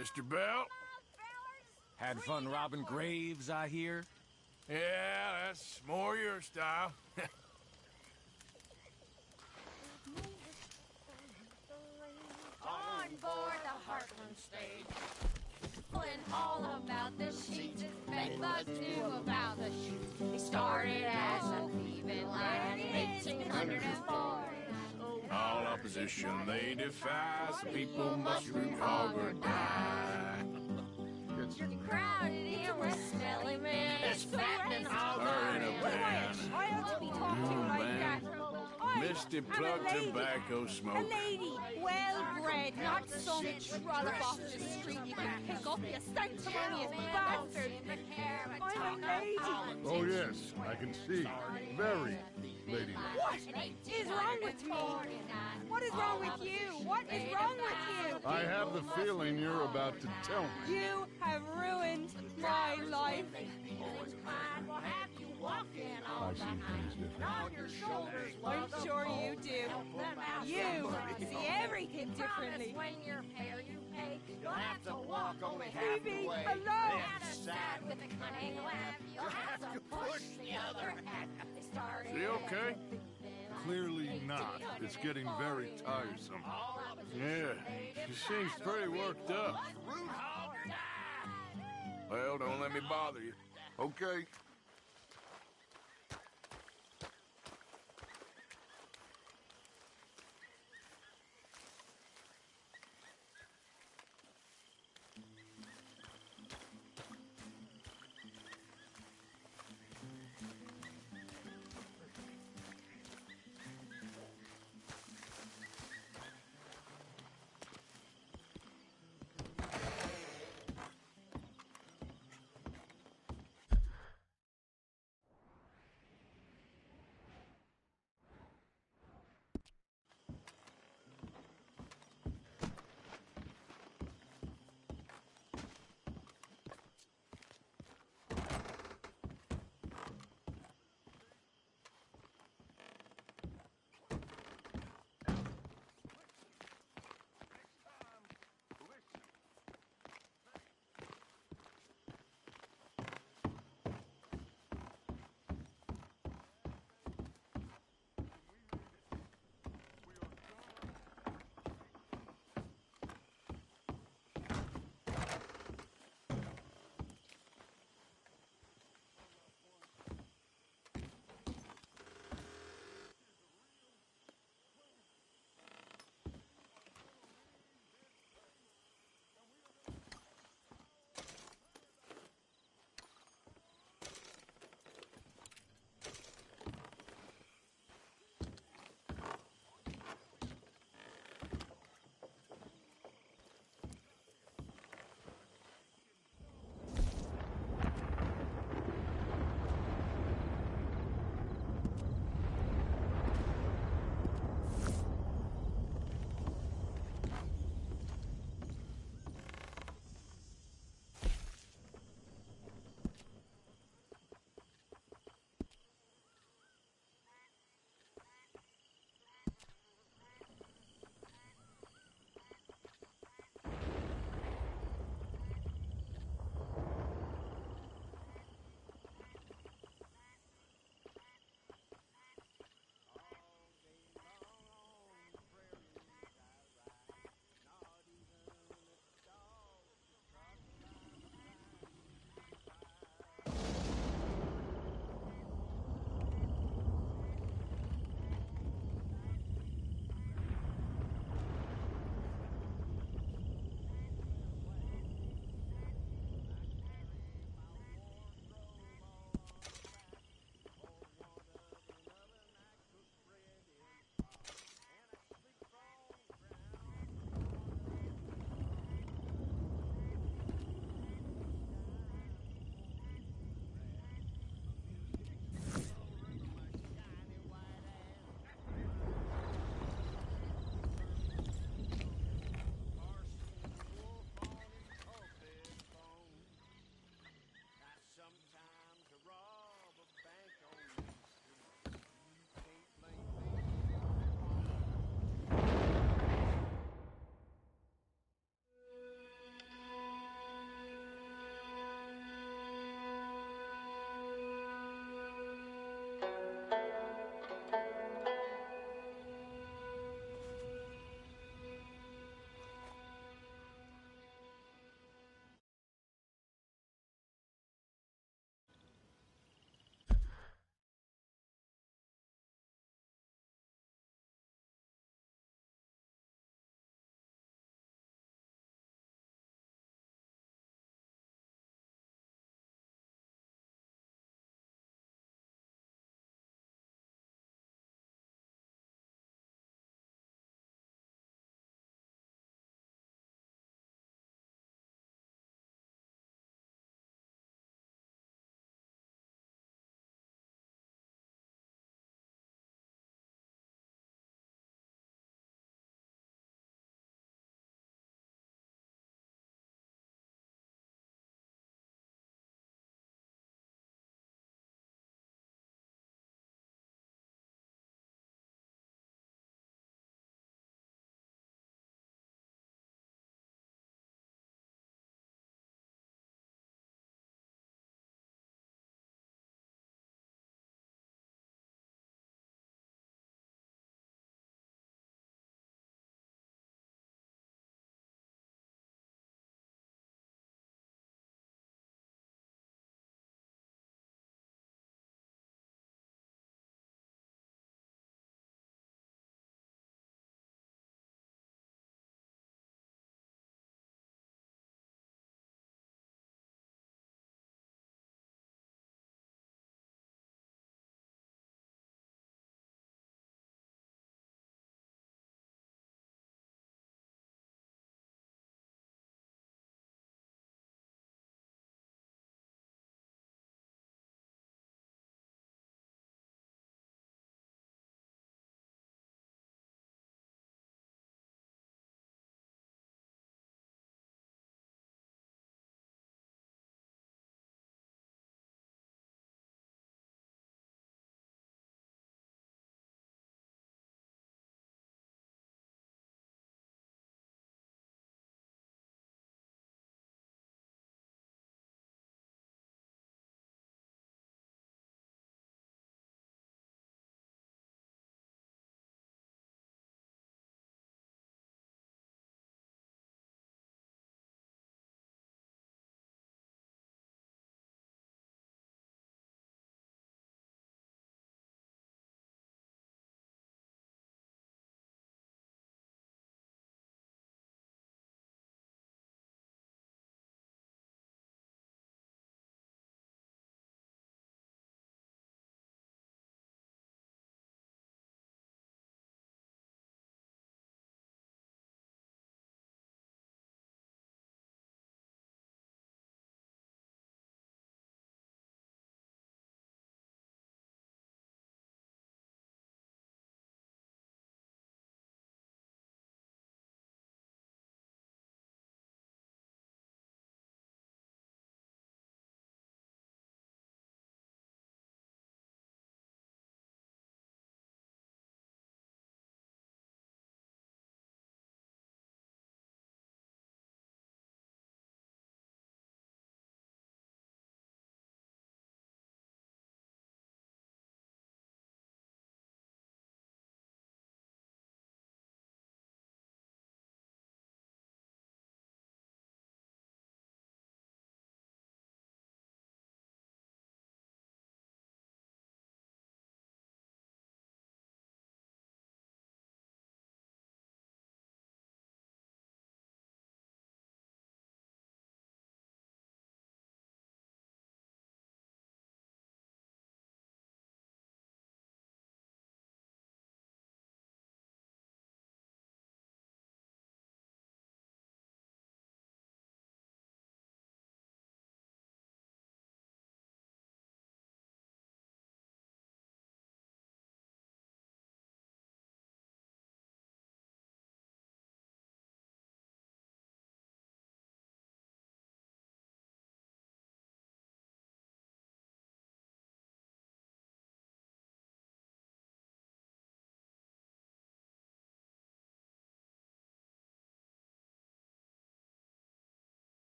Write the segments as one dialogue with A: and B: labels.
A: Mr. Bell?
B: Had fun robbing graves, I hear?
A: Yeah, that's more your style.
C: On board the Heartland stage. And all about the sheets. Bedbugs knew about the shoot. He started as a thieving lad in 1804.
A: All opposition they defy, so people must root hog or die.
C: Crowded in with smelly men. It's fattening hogs
A: Or in a pan.
D: I ought to be talked to like that.
A: Misty plug tobacco
D: A
A: smoke.
D: lady, well-bred, not some trollop off the street you can pick up, you sanctimonious bastard. I'm a lady.
E: Oh, yes, I can see. Very ladylike.
D: What is wrong with me? What is wrong with you? What is wrong with you?
E: I have the feeling you're about to tell me.
D: You have ruined my life.
E: I see things differently.
D: I'm sure you do. You see everything differently.
C: When you're fair, you pay. You'll have to walk only
D: Leave me alone.
C: side with a cunning laugh. You'll have to push the other half. They started.
A: She okay?
E: Clearly not. It's getting very tiresome.
A: Yeah, she seems pretty worked up. Well, don't let me bother you.
E: Okay.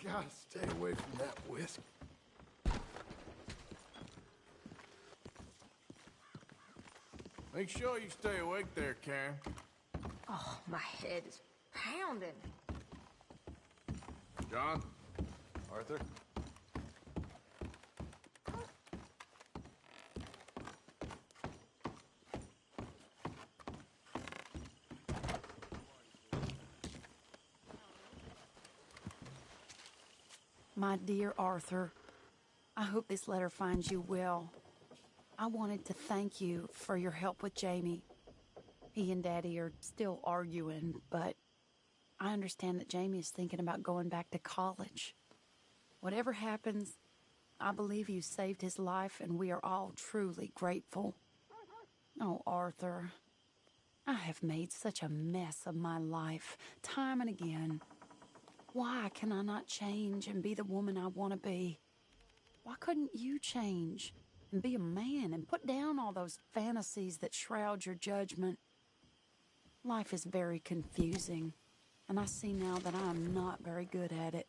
E: Gotta stay away from that whiskey.
A: Make sure you stay awake there, Karen.
C: Oh, my head is pounding.
A: John?
B: Arthur?
D: My dear Arthur, I hope this letter finds you well. I wanted to thank you for your help with Jamie. He and Daddy are still arguing, but I understand that Jamie is thinking about going back to college. Whatever happens, I believe you saved his life, and we are all truly grateful. Oh, Arthur, I have made such a mess of my life, time and again. Why can I not change and be the woman I want to be? Why couldn't you change and be a man and put down all those fantasies that shroud your judgment? Life is very confusing, and I see now that I am not very good at it.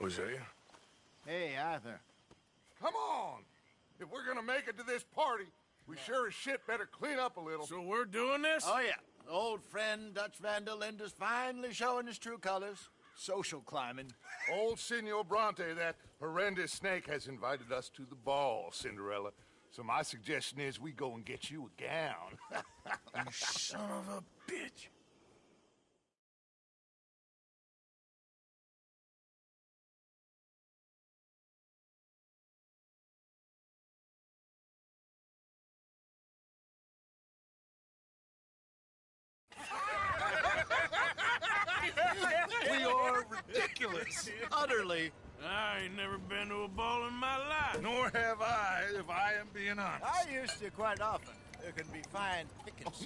A: Hosea?
F: Hey, Arthur.
E: Come on! If we're gonna make it to this party, we sure as shit better clean up a little.
A: So we're doing this?
F: Oh, yeah. Old friend Dutch Van der Linde's finally showing his true colors. Social climbing.
E: Old Senor Bronte, that horrendous snake, has invited us to the ball, Cinderella. So my suggestion is we go and get you a gown.
A: You son of a bitch.
F: We are ridiculous. Utterly.
A: I ain't never been to a ball in my life.
E: Nor have I, if I am being honest.
F: I used to quite often. There can be fine pickings.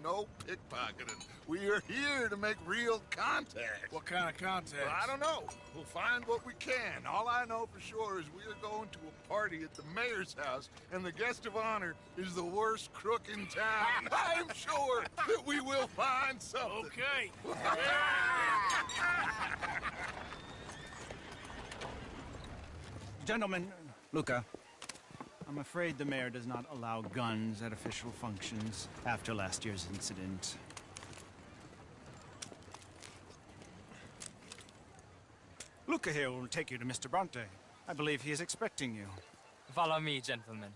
E: No pickpocketing. We are here to make real contact.
A: What kind of contact?
E: Well, I don't know. We'll find what we can. All I know for sure is we are going to a party at the mayor's house, and the guest of honor is the worst crook in town. I'm sure that we will find something.
A: Okay.
G: Gentlemen, Luca, I'm afraid the mayor does not allow guns at official functions after last year's incident. Luca here will take you to Mr. Bronte. I believe he is expecting you.
H: Follow me, gentlemen.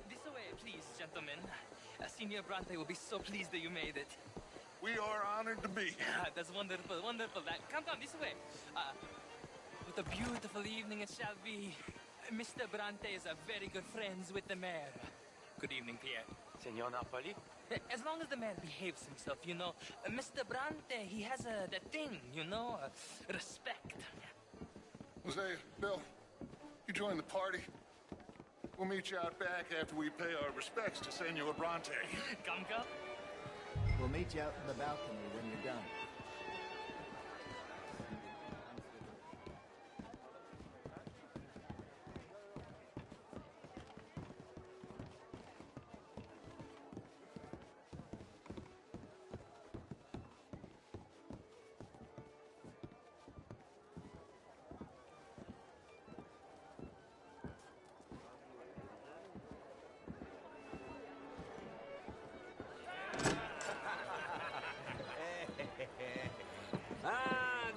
H: This way, please, gentlemen. Senior Bronte will be so pleased that you made it.
E: We are honored to be here.
H: That's wonderful, wonderful. Come this way. What a beautiful evening it shall be. Mr. Bronte is a very good friends with the mayor. Good evening, Pierre.
I: Senor Napoli?
H: As long as the mayor behaves himself, you know. Mr. Bronte, he has that thing, you know, respect.
E: Hosea, Bill, you join the party. We'll meet you out back after we pay our respects to Senor Bronte.
H: Come.
F: We'll meet you out in the balcony when you're done.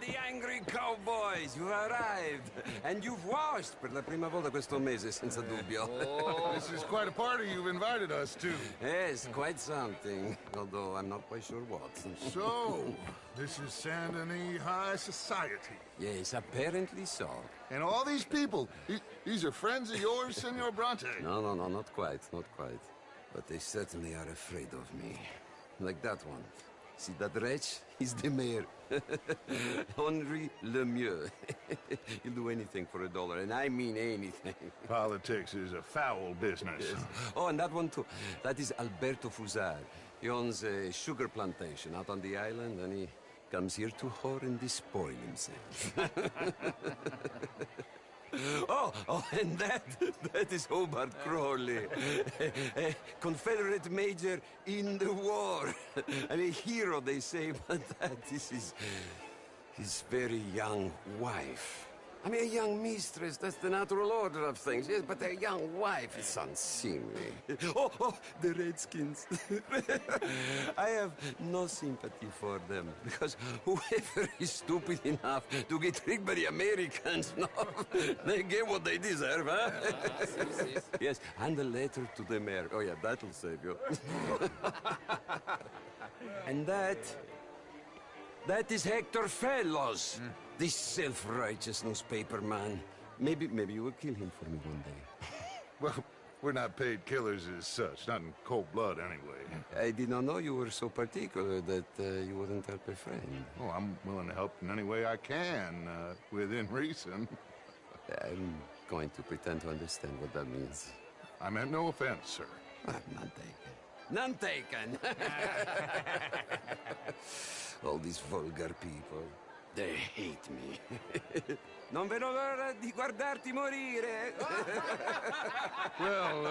I: The angry cowboys, you arrived. And you've washed per la prima volta questo mese, senza dubbio.
E: This is quite a party you've invited us to.
I: Yes, quite something. Although I'm not quite sure what.
E: So, this is Saint Denis High Society.
I: Yes, apparently so.
E: And all these people, these are friends of yours, Senor Bronte?
I: No, not quite. But they certainly are afraid of me. Like that one. See that wretch? He's the mayor. Henri Lemieux. He'll do anything for $1, and I mean anything.
E: Politics is a foul business.
I: Yes. Oh, and that one too. That is Alberto Fusar. He owns a sugar plantation out on the island, and he comes here to whore and despoil himself. Oh, and that is Hobart Crawley, a Confederate major in the war. I mean, hero, they say, but that is his very young wife. I mean, a young mistress, that's the natural order of things, yes, but a young wife is unseemly. Oh, the Redskins. I have no sympathy for them, because whoever is stupid enough to get tricked by the Americans, no, they get what they deserve, huh? Yes, and a letter to the mayor. Oh, yeah, that'll save you. And that is Hector Fellows. This self-righteous newspaper man. Maybe you will kill him for me one day.
E: Well, we're not paid killers as such, not in cold blood anyway.
I: I did not know you were so particular that you wouldn't help a friend.
E: Oh, I'm willing to help in any way I can, within reason.
I: I'm going to pretend to understand what that means.
E: I meant no offense, sir.
I: None taken. None taken! All these vulgar people. They hate me. Non vedo l'ora di guardarti morire.
E: Well,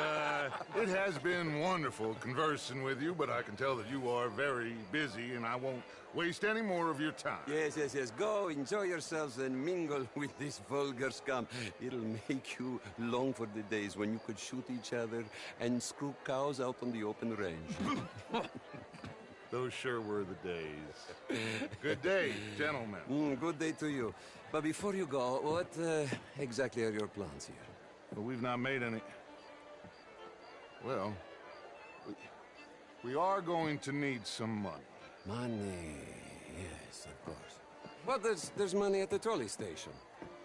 E: it has been wonderful conversing with you, but I can tell that you are very busy, and I won't waste any more of your time.
I: Yes. Go, enjoy yourselves, and mingle with this vulgar scum. It'll make you long for the days when you could shoot each other and screw cows out on the open range.
E: Those sure were the days. Good day, gentlemen.
I: Good day to you. But before you go, what exactly are your plans here?
E: Well, we've not made any... Well, we are going to need some money.
I: Money, yes, of course. But there's money at the trolley station.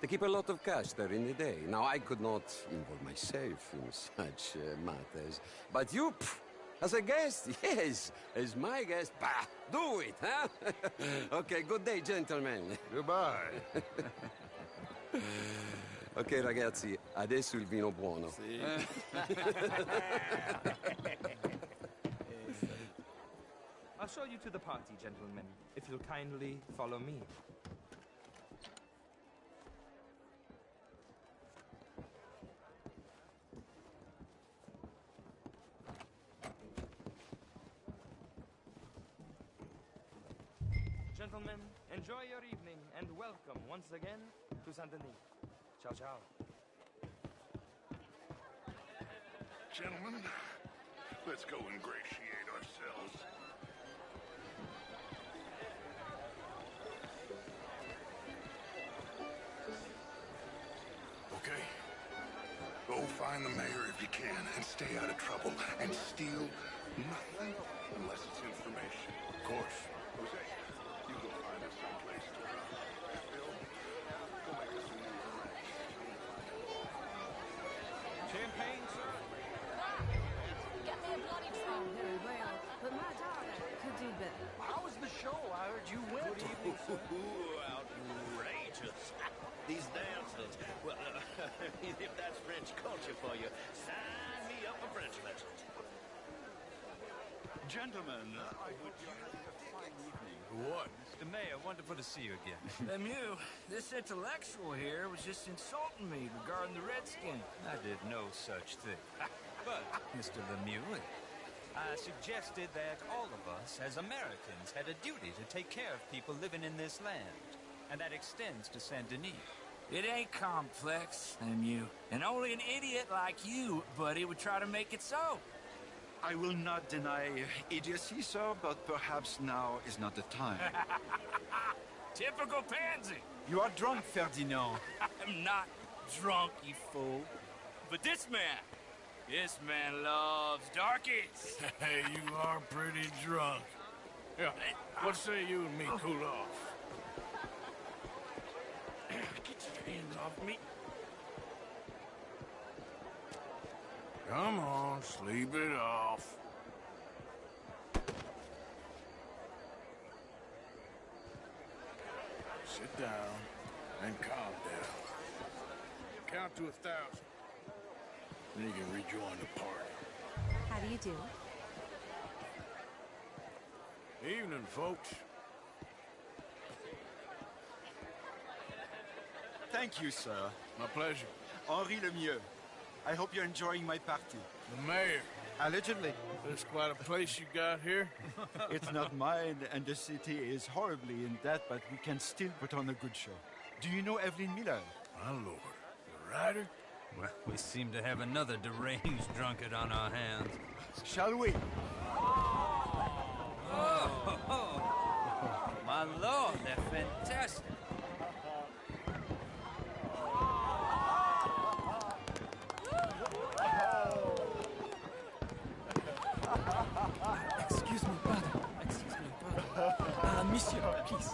I: They keep a lot of cash there in the day. Now, I could not involve myself in such matters. But you... As a guest, yes. As my guest, bah, do it, huh? Okay, good day, gentlemen.
E: Goodbye.
I: Ok, ragazzi, adesso il vino buono.
J: Sì.
K: I'll show you to the party, gentlemen, if you'll kindly follow me. Gentlemen, enjoy your evening, and welcome once again to Saint Denis. Ciao, ciao.
E: Gentlemen, let's go ingratiate ourselves. Okay. Go find the mayor if you can, and stay out of trouble, and steal nothing unless it's information. Of course. Jose, you go find us someplace to run. Bill, go make us some new friends.
B: Champagne, sir?
C: Get me a bloody trunk.
L: Very well, but my daughter could do better.
J: How was the show? I heard you went.
B: Good evening, sir.
J: Outrageous. These dancers. Well, if that's French culture for you, sign me up for French lessons.
G: Gentlemen, I hope you're having a fine evening.
B: What? Mr. Mayor, wonderful to see you again.
M: Lemieux, this intellectual here was just insulting me regarding the Redskins.
B: I did no such thing. But, Mr. Lemieux, I suggested that all of us, as Americans, had a duty to take care of people living in this land. And that extends to Saint Denis.
M: It ain't complex, Lemieux. And only an idiot like you, buddy, would try to make it so.
G: I will not deny idiocy, sir, but perhaps now is not the time.
M: Typical pansy.
G: You are drunk, Ferdinand.
M: I'm not drunk, you fool. But this man loves darkies.
A: Hey, you are pretty drunk. Yeah, what say you and me cool off?
M: Get your hands off me.
A: Come on, sleep it off. Sit down and calm down. Count to 1,000. Then you can rejoin the party.
L: How do you do?
A: Evening, folks.
N: Thank you, sir.
A: My pleasure.
N: Henri Lemieux. I hope you're enjoying my party.
A: The mayor.
N: Allegedly.
A: That's quite a place you got here.
N: It's not mine, and the city is horribly in debt, but we can still put on a good show. Do you know Evelyn Miller?
A: My lord. The writer?
B: Well, we seem to have another deranged drunkard on our hands.
N: Shall we?
B: Oh, my lord, they're fantastic.
H: Excuse me, pardon. Excuse me, pardon. Monsieur, please.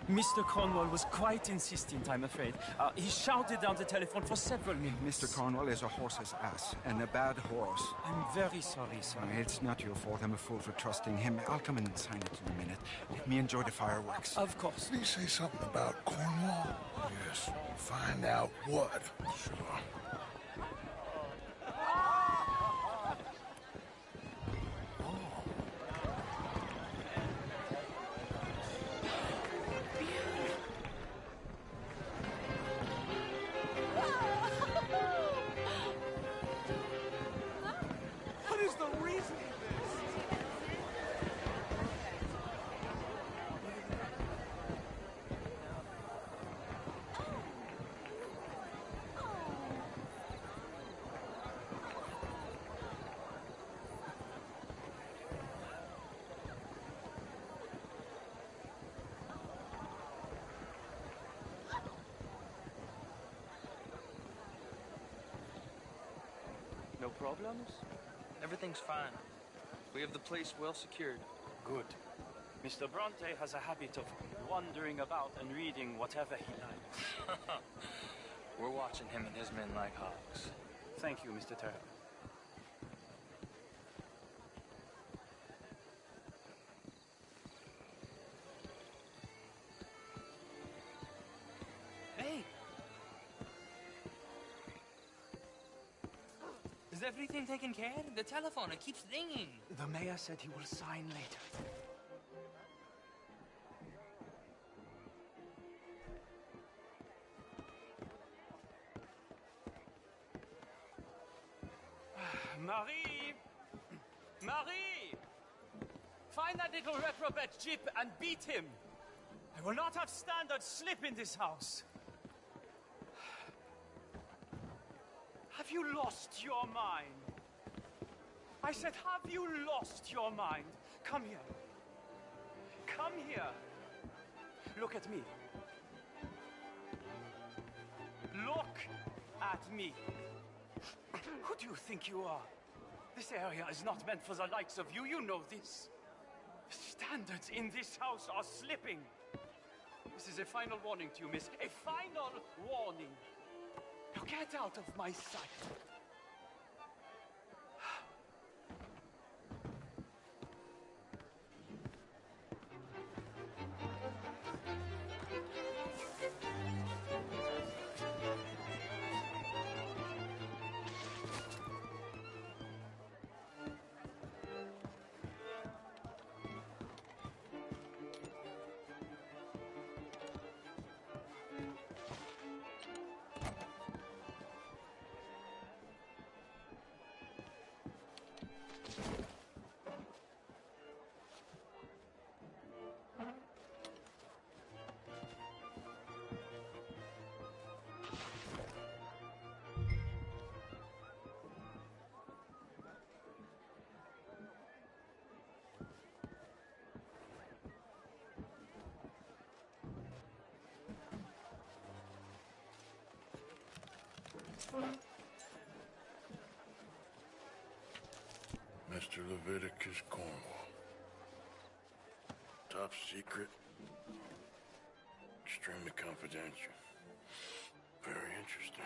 H: Mr. Cornwall was quite insistent, I'm afraid. He shouted down the telephone for several minutes.
N: Mr. Cornwall is a horse's ass, and a bad horse.
H: I'm very sorry, sir.
N: It's not your fault. I'm a fool for trusting him. I'll come and sign it in a minute. Let me enjoy the fireworks.
H: Of course.
E: Did he say something about Cornwall? Yes. Find out what. Sure.
K: No problems? Everything's fine. We have the place well secured.
O: Good. Mr. Bronte has a habit of wandering about and reading whatever he likes.
K: We're watching him and his men like hawks.
O: Thank you, Mr. Terrell.
H: Hey! Is everything taken care of? The telephone, it keeps ringing.
O: The mayor said he will sign later. Marie! Marie! Find that little reprobate Jip and beat him! I will not have standard slip in this house! Have you lost your mind? I said, have you lost your mind? Come here. Come here. Look at me. Look at me. Who do you think you are? This area is not meant for the likes of you. You know this. The standards in this house are slipping. This is a final warning to you, miss. A final warning. Now get out of my sight.
E: Mr. Leviticus Cornwall. Top secret. Extremely confidential. Very interesting.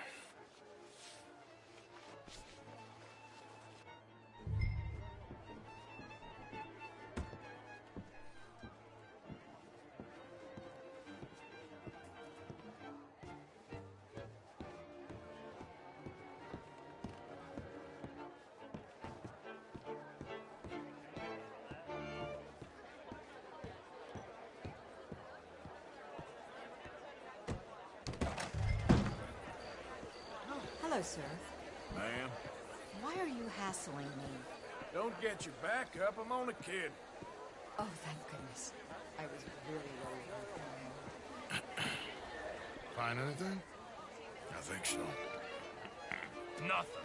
L: Hello, sir.
A: Ma'am,
L: Why are you hassling me?
A: don't get your back up. I'm on a kid.
L: Oh, thank goodness. I was really worried.
E: Find anything?
A: I think so.
P: Nothing.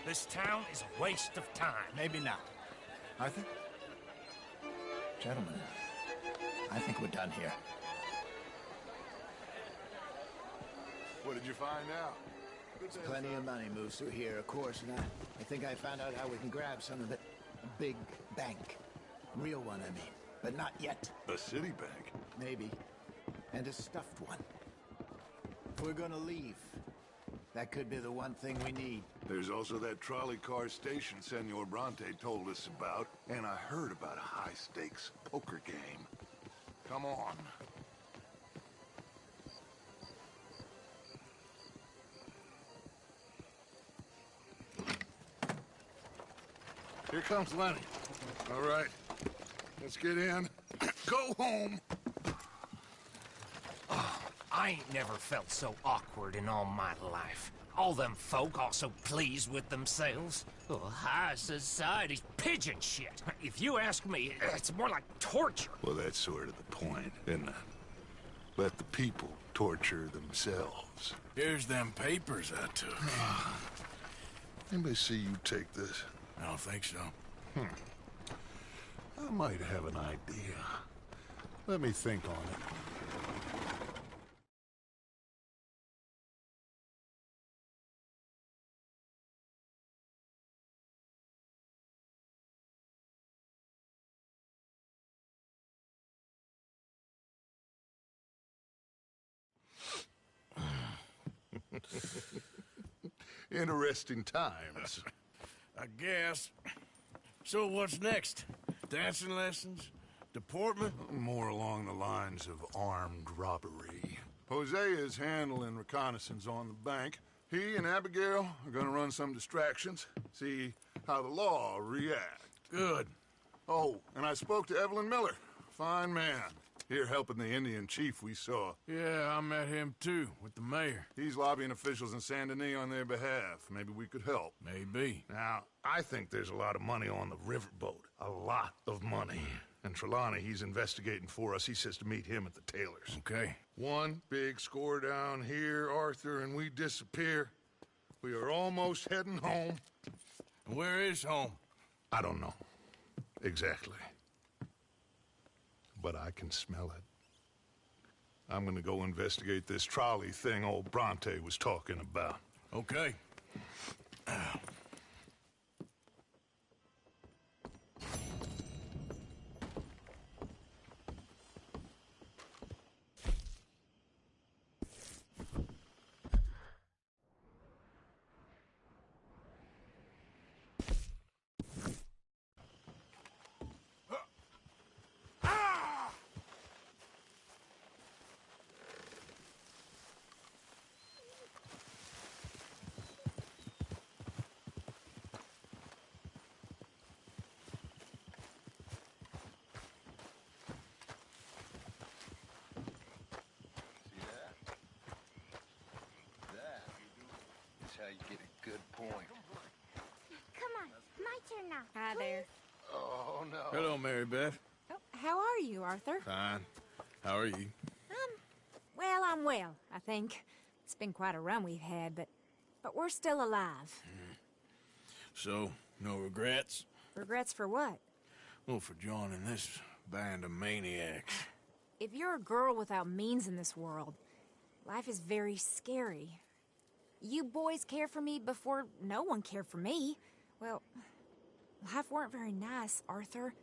P: This town is a waste of time.
F: Maybe not. Arthur? Gentlemen, I think we're done here.
E: What did you find out?
F: Plenty of money moves through here, of course, and I think I found out how we can grab some of it. A big bank. Real one, I mean. But not yet.
E: A city bank?
F: Maybe. And a stuffed one. If we're gonna leave, that could be the one thing we need.
E: There's also that trolley car station Senor Bronte told us about, and I heard about a high-stakes poker game. Come on. Here comes Lenny. All right, let's get in. Go home.
P: I ain't never felt so awkward in all my life. All them folk all so pleased with themselves. Oh, high society's pigeon shit. If you ask me, it's more like torture.
E: Well, that's sort of the point, isn't it? Let the people torture themselves.
A: Here's them papers I took.
E: Anybody see you take this?
A: I don't think so.
E: I might have an idea. Let me think on it. Interesting times.
A: I guess. So what's next? Dancing lessons? Deportment?
E: More along the lines of armed robbery. Hosea is handling reconnaissance on the bank. He and Abigail are gonna run some distractions, see how the law reacts.
A: Good.
E: Oh, and I spoke to Evelyn Miller. Fine man. Here helping the Indian chief we saw.
A: Yeah, I met him too, with the mayor.
E: He's lobbying officials in Saint Denis on their behalf. Maybe we could help.
A: Maybe.
E: Now, I think there's a lot of money on the riverboat. A lot of money. And Trelawney, he's investigating for us. He says to meet him at the Taylor's.
A: Okay.
E: One big score down here, Arthur, and we disappear. We are almost heading home.
A: Where is home?
E: I don't know. Exactly. But I can smell it. I'm gonna go investigate this trolley thing old Bronte was talking about.
A: Okay.
Q: How you get a good point.
C: Come on, my turn now.
L: Hi there.
E: Oh, no.
A: Hello, Mary Beth.
L: Oh, how are you, Arthur?
A: Fine. How are you?
L: Well, I'm well, I think. It's been quite a run we've had, but we're still alive.
A: So, no regrets?
L: Regrets for what?
A: Well, for joining this band of maniacs.
L: If you're a girl without means in this world, life is very scary. You boys cared for me before no one cared for me. Well, life weren't very nice, Arthur.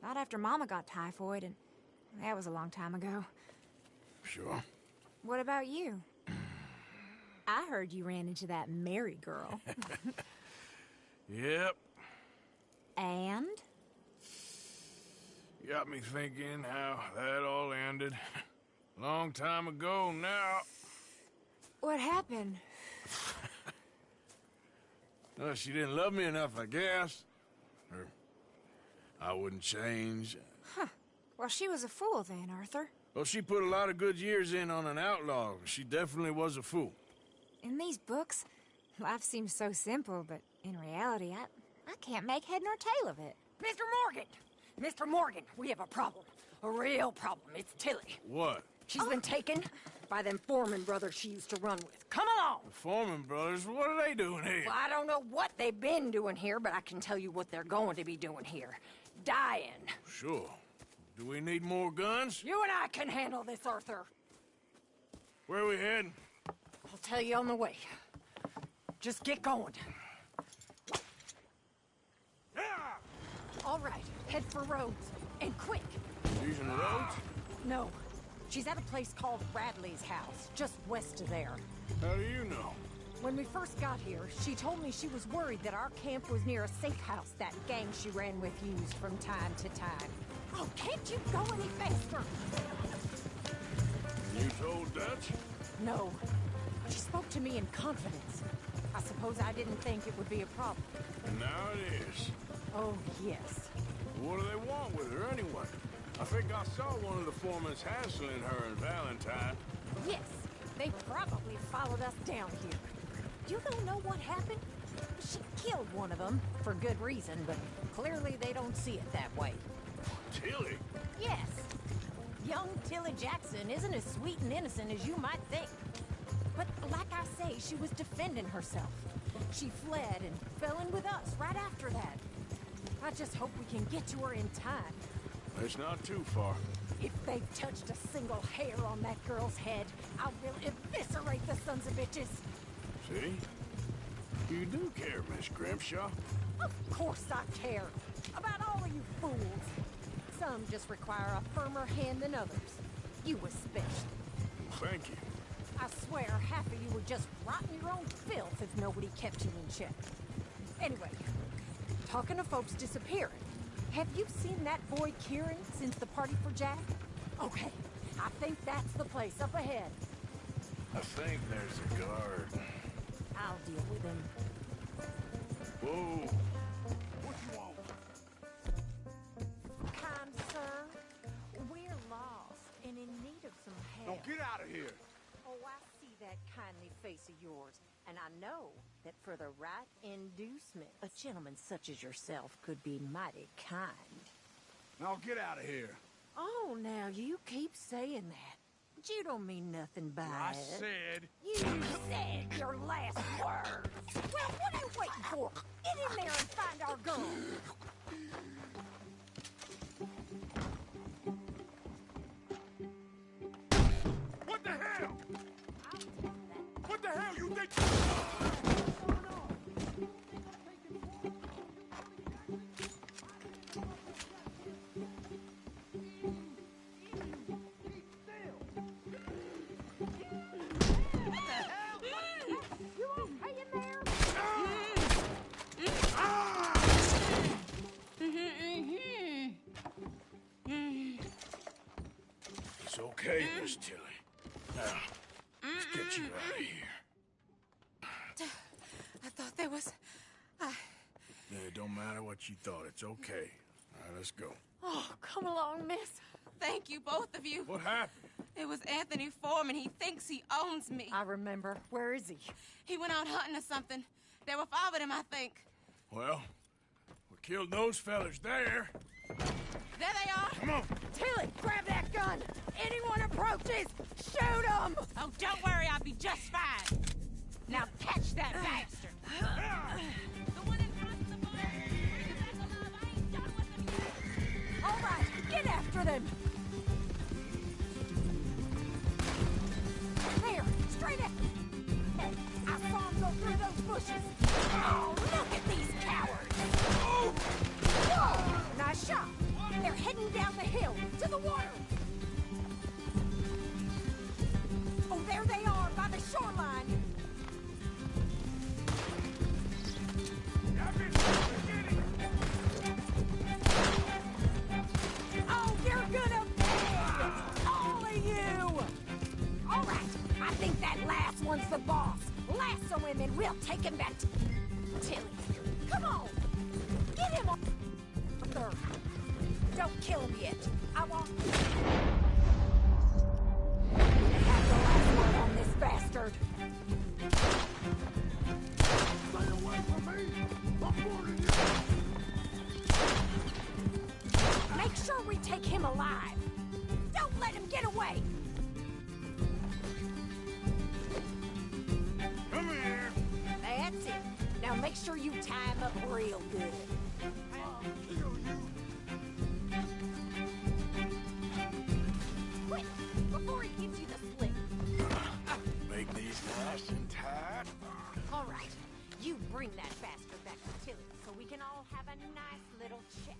L: Not after Mama got typhoid, and that was a long time ago.
A: Sure.
L: What about you? I heard you ran into that Mary girl.
A: Yep.
L: And?
A: Got me thinking how that all ended. Long time ago now.
L: What happened?
A: Well, she didn't love me enough, I guess. Or I wouldn't change.
L: Huh. Well, she was a fool then, Arthur.
A: Well, she put a lot of good years in on an outlaw. She definitely was a fool.
L: In these books, life seems so simple, but in reality, I can't make head nor tail of it.
R: Mr. Morgan! Mr. Morgan, we have a problem. A real problem. It's Tilly.
A: What?
R: She's been taken by them Foreman brothers she used to run with. Come along!
A: The Foreman brothers? What are they doing here?
R: Well, I don't know what they've been doing here, but I can tell you what they're going to be doing here. Dying.
A: Sure. Do we need more guns?
R: You and I can handle this, Arthur.
A: Where are we heading?
R: I'll tell you on the way. Just get going. All right, head for Rhodes. And quick.
A: Using the roads?
R: No. She's at a place called Radley's house, just west of there.
A: How do you know?
R: When we first got here, she told me she was worried that our camp was near a safe house that gang she ran with used from time to time. Oh, can't you go any faster?
A: You told Dutch?
R: No. She spoke to me in confidence. I suppose I didn't think it would be a problem.
A: And now it is.
R: Oh, yes.
A: What do they want with her anyway? I think I saw one of the foremans hassling her and Valentine.
R: Yes, they probably followed us down here. You don't know what happened? She killed one of them, for good reason, but clearly they don't see it that way.
A: Tilly?
R: Yes. Young Tilly Jackson isn't as sweet and innocent as you might think. But like I say, she was defending herself. She fled and fell in with us right after that. I just hope we can get to her in time.
A: It's not too far.
R: If they've touched a single hair on that girl's head, I will eviscerate the sons of bitches.
A: See? You do care, Miss Grimshaw.
R: Of course I care. About all of you fools. Some just require a firmer hand than others. You especially.
A: Thank you.
R: I swear half of you would just rot in your own filth if nobody kept you in check. Anyway, talking of folks disappearing, have you seen that boy Kieran since the party for Jack? Okay, I think that's the place up ahead.
A: I think there's a guard.
R: I'll deal with him.
A: Whoa. What you want?
R: Kind sir, we're lost and in need of some help.
A: Don't get out of here.
R: Oh, I see that kindly face of yours, and I know that for the right inducement, a gentleman such as yourself could be mighty kind.
A: Now get out of here.
R: Oh, now you keep saying that. But you don't mean nothing by
A: I
R: it.
A: said...
R: You said your last words. Well, what are you waiting for? Get in there and find our gun.
A: What the hell? What the hell you think? It's okay, Miss Tilly. Now, let's get you out of here.
C: I thought there was...
A: Yeah, it don't matter what you thought. It's okay. All right, let's go.
C: Oh, come along, miss. Thank you, both of you.
A: What happened?
C: It was Anthony Foreman. He thinks he owns me.
R: I remember. Where is he?
C: He went out hunting or something. There were 5 of them, I think.
A: Well, we killed those fellas there.
C: There they are.
A: Come on.
R: Tilly, grab that gun. Anyone approaches, shoot them.
C: Oh, don't worry. I'll be just fine. Now catch that bastard. The one in front of the bar. I ain't done with them yet.
R: All right, get after them. There, straight at... I saw them go through those bushes. Oh, look at these cowards. Oh. Whoa, nice shot. They're heading down the hill to the water. Oh, there they are by the shoreline. Oh, you're gonna pay! All of you! All right, I think that last one's the boss. Lasso him and we'll take him back to... Tilly, come on! Get him on... Don't kill him yet. I want... I have the last word on this bastard. alive. Don't let him get away!
A: Come here.
R: That's it. Now make sure you tie him up real good. Quick, before he gives you the slip.
A: Make these nice and tight.
R: All right, you bring that bastard back to Tilly so we can all have a nice little chat.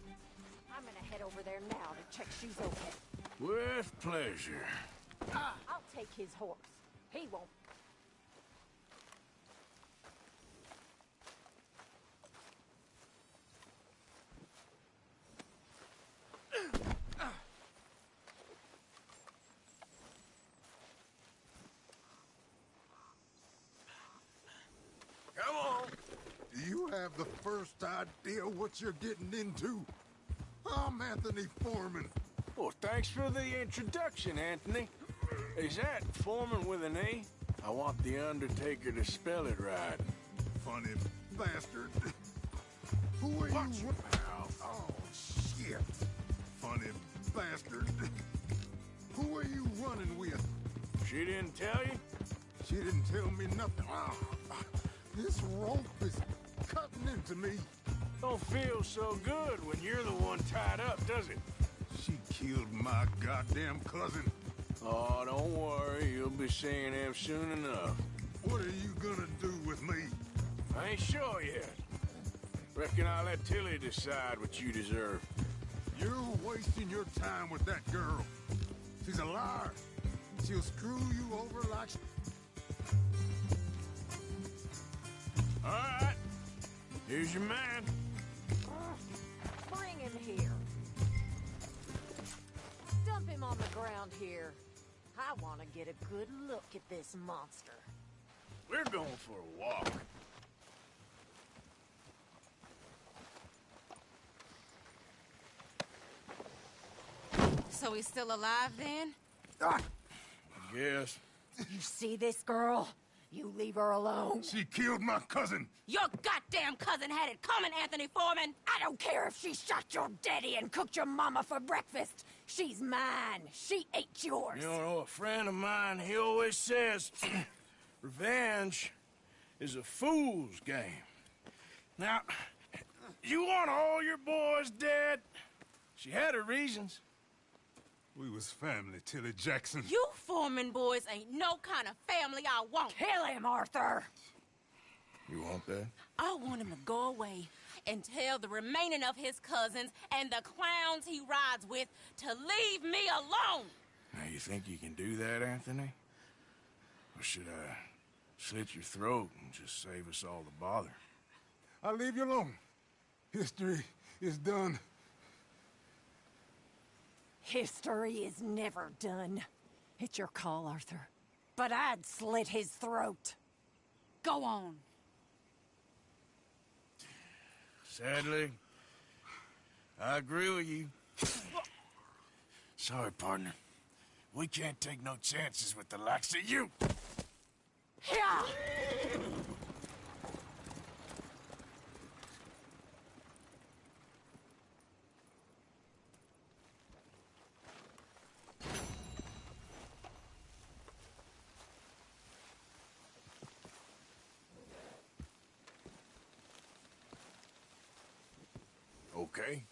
R: I'm gonna head over there now to check she's okay.
A: With pleasure.
R: I'll take his horse. He won't.
E: Come on. Do you have the first idea what you're getting into? I'm Anthony Foreman.
A: Well, thanks for the introduction, Anthony. Is that Foreman with an A? I want the Undertaker to spell it right.
E: Funny bastard. Who are
A: Watch
E: you?
A: your mouth.
E: Oh, shit. Funny bastard. Who are you running with?
A: She didn't tell you?
E: She didn't tell me nothing. Oh, this rope is cutting into me.
A: Don't feel so good when you're the one tied up, does it?
E: She killed my goddamn cousin.
A: Oh, don't worry. You'll be seeing him soon enough.
E: What are you gonna do with me?
A: I ain't sure yet. Reckon I'll let Tilly decide what you deserve.
E: You're wasting your time with that girl. She's a liar. She'll screw you over like...
A: All right. Here's your man.
R: Bring him here. Dump him on the ground here. I want to get a good look at this monster.
A: We're going for a walk.
C: So he's still alive then?
A: Yes.
R: You see this girl? You leave her alone.
E: She killed my cousin.
C: Your goddamn cousin had it coming, Anthony Foreman!
R: I don't care if she shot your daddy and cooked your mama for breakfast. She's mine. She ate yours.
A: You know, a friend of mine, he always says, revenge is a fool's game. Now, you want all your boys dead? She had her reasons.
E: We was family, Tilly Jackson.
C: You Foreman boys ain't no kind of family I want.
R: Kill him, Arthur!
A: You want that?
C: I want him to go away and tell the remaining of his cousins and the clowns he rides with to leave me alone.
A: Now, you think you can do that, Anthony? Or should I slit your throat and just save us all the bother?
E: I'll leave you alone. History is done.
R: History is never done. It's your call, Arthur. But I'd slit his throat.
C: Go on.
A: Sadly, I agree with you. Sorry, partner. We can't take no chances with the likes of you.
R: Yeah!
A: Okay.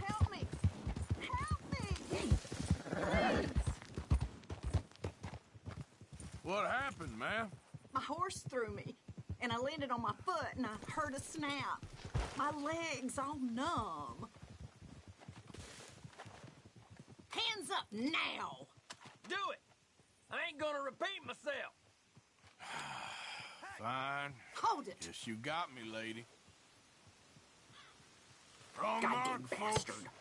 R: Help me! Help me! Please!
A: What happened, man?
R: My horse threw me, and I landed on my foot, and I heard a snap. My legs all numb. Hands up now!
J: Do it! I ain't gonna repeat myself.
A: Fine.
R: Hold it!
A: Guess you got me, lady. Wrong
R: Goddamn
A: mark,
R: bastard!
A: folks.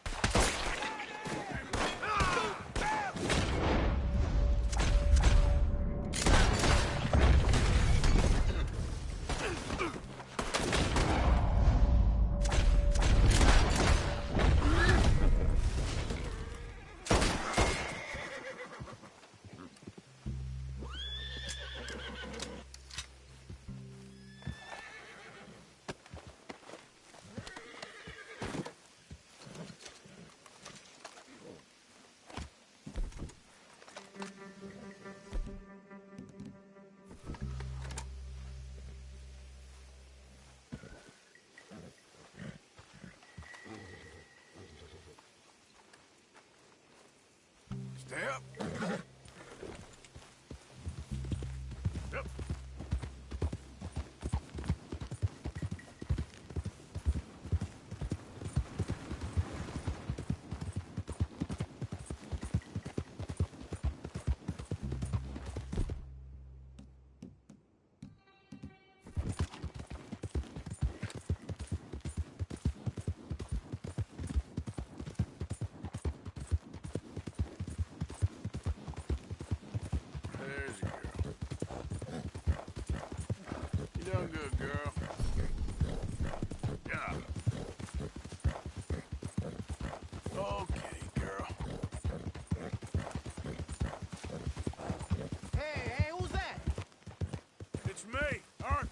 A: Step. Yep. There's your girl. You done good, girl. Yeah. Okay, girl.
F: Hey, who's that?
A: It's me, Arthur.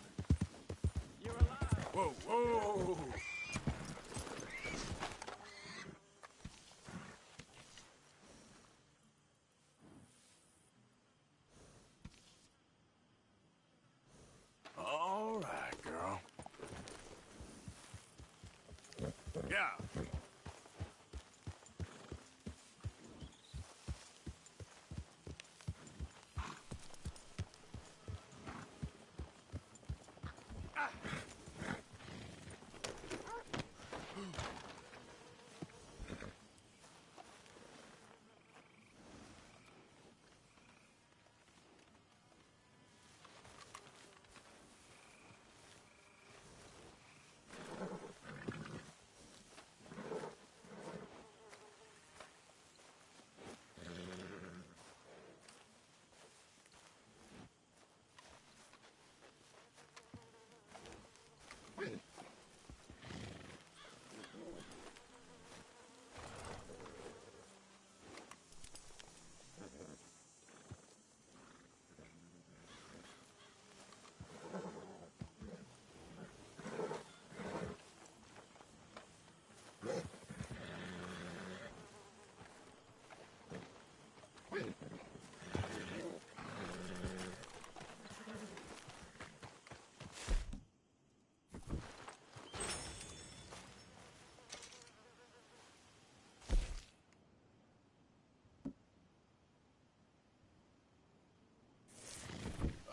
J: You're alive.
A: Whoa, whoa. All right, girl. Yeah.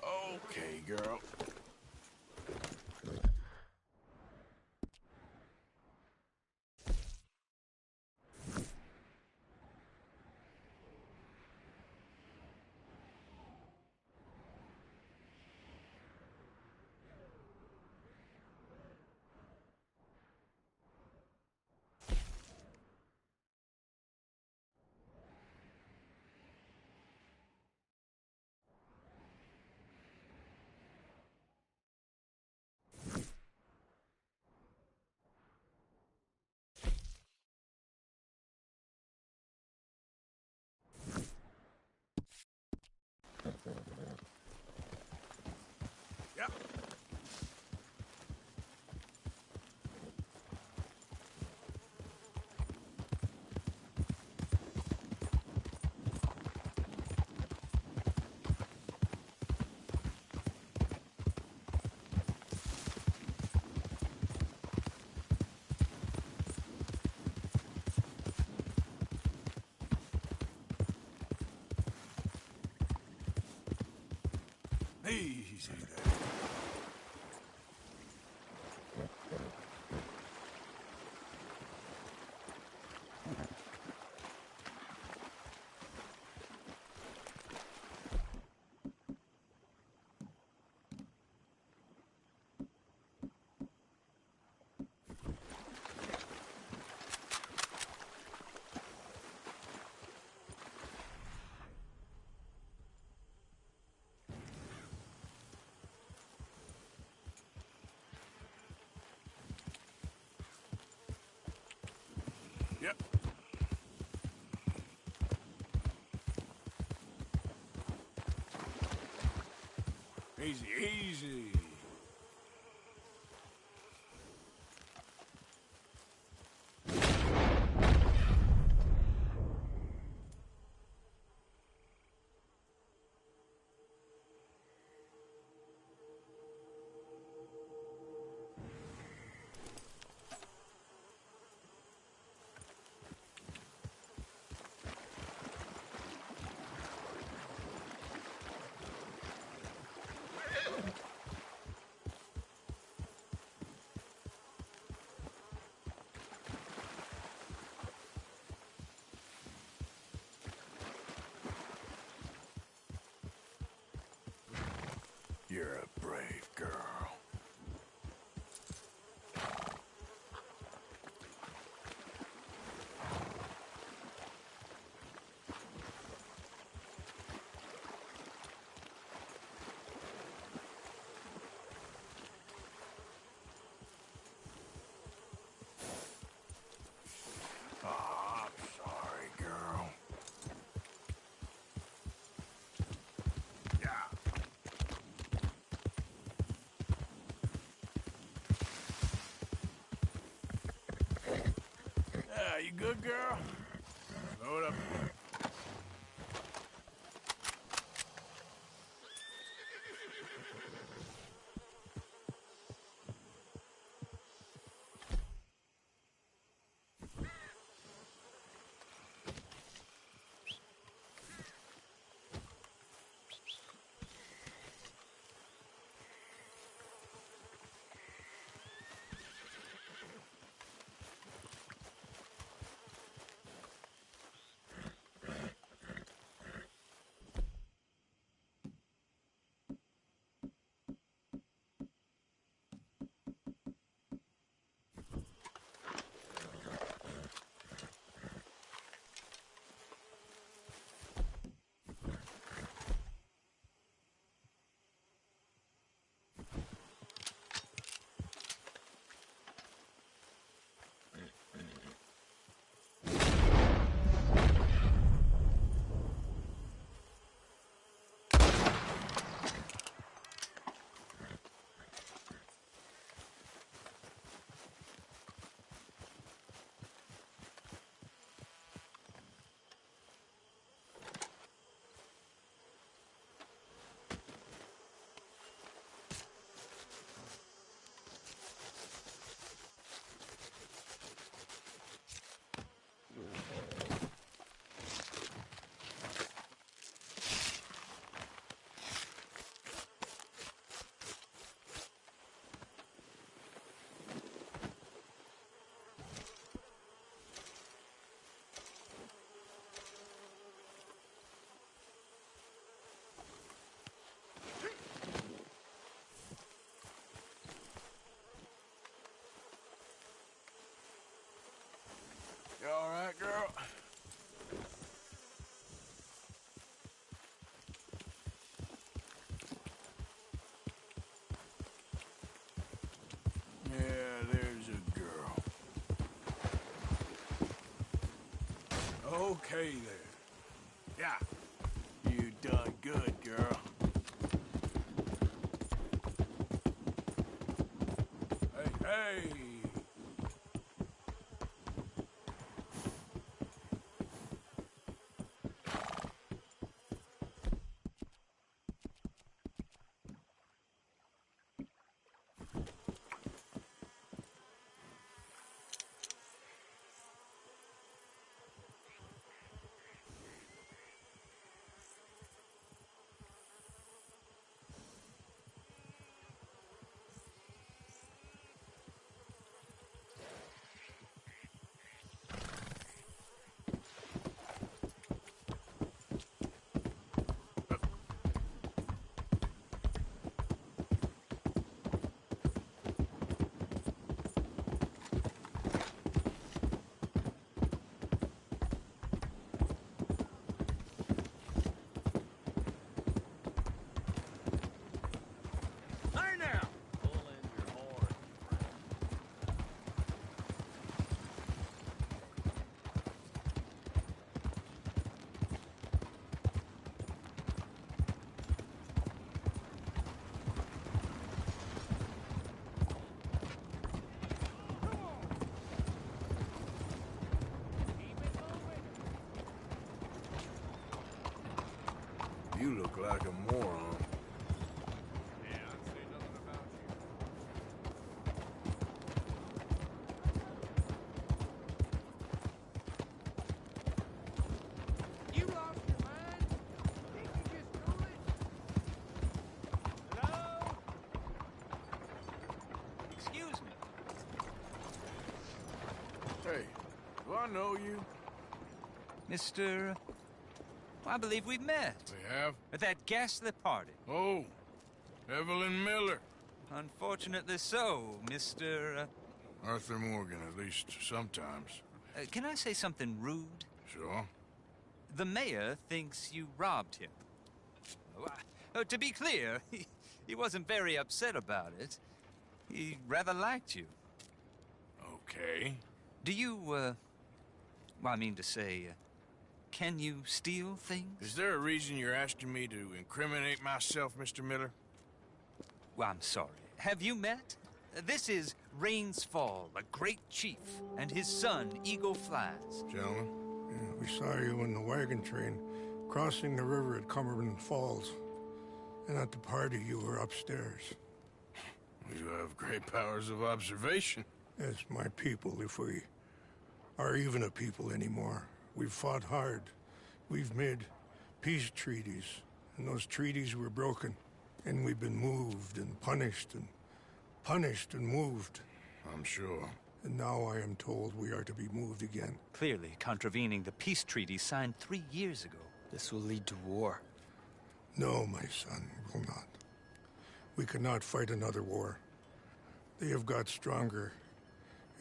A: Okay, girl. Yep. Easy there. Yep. Easy, easy. You're a brave girl. Oh, I'm sorry, girl. Yeah. Yeah, you good, girl? Load up. You all right, girl? Yeah, there's a girl. Okay there. Yeah. You done good, girl. Hey, hey! You look like a moron.
J: You lost your mind? Think you just know it? Hello?
B: Excuse me.
A: Hey, do I know you?
B: Mr. I believe we've met.
A: We have?
B: At that ghastly party.
A: Oh, Evelyn Miller.
B: Unfortunately so, Mr.
A: Arthur Morgan, at least sometimes.
B: Can I say something rude?
A: Sure.
B: The mayor thinks you robbed him. To be clear, he wasn't very upset about it. He rather liked you.
A: Okay.
B: Do you, well, I mean to say, can you steal things?
A: Is there a reason you're asking me to incriminate myself, Mr. Miller?
B: Well, I'm sorry. Have you met? This is Rains Fall, a great chief, and his son, Eagle Flies.
A: Gentlemen?
S: Yeah, we saw you in the wagon train, crossing the river at Cumberland Falls. And at the party, you were upstairs.
A: You have great powers of observation.
S: Yes, my people, if we are even a people anymore. We've fought hard. We've made peace treaties, and those treaties were broken. And we've been moved and punished and moved.
A: I'm sure.
S: And now I am told we are to be moved again.
B: Clearly contravening the peace treaty signed 3 years ago.
T: This will lead to war.
S: No, my son, it will not. We cannot fight another war. They have got stronger,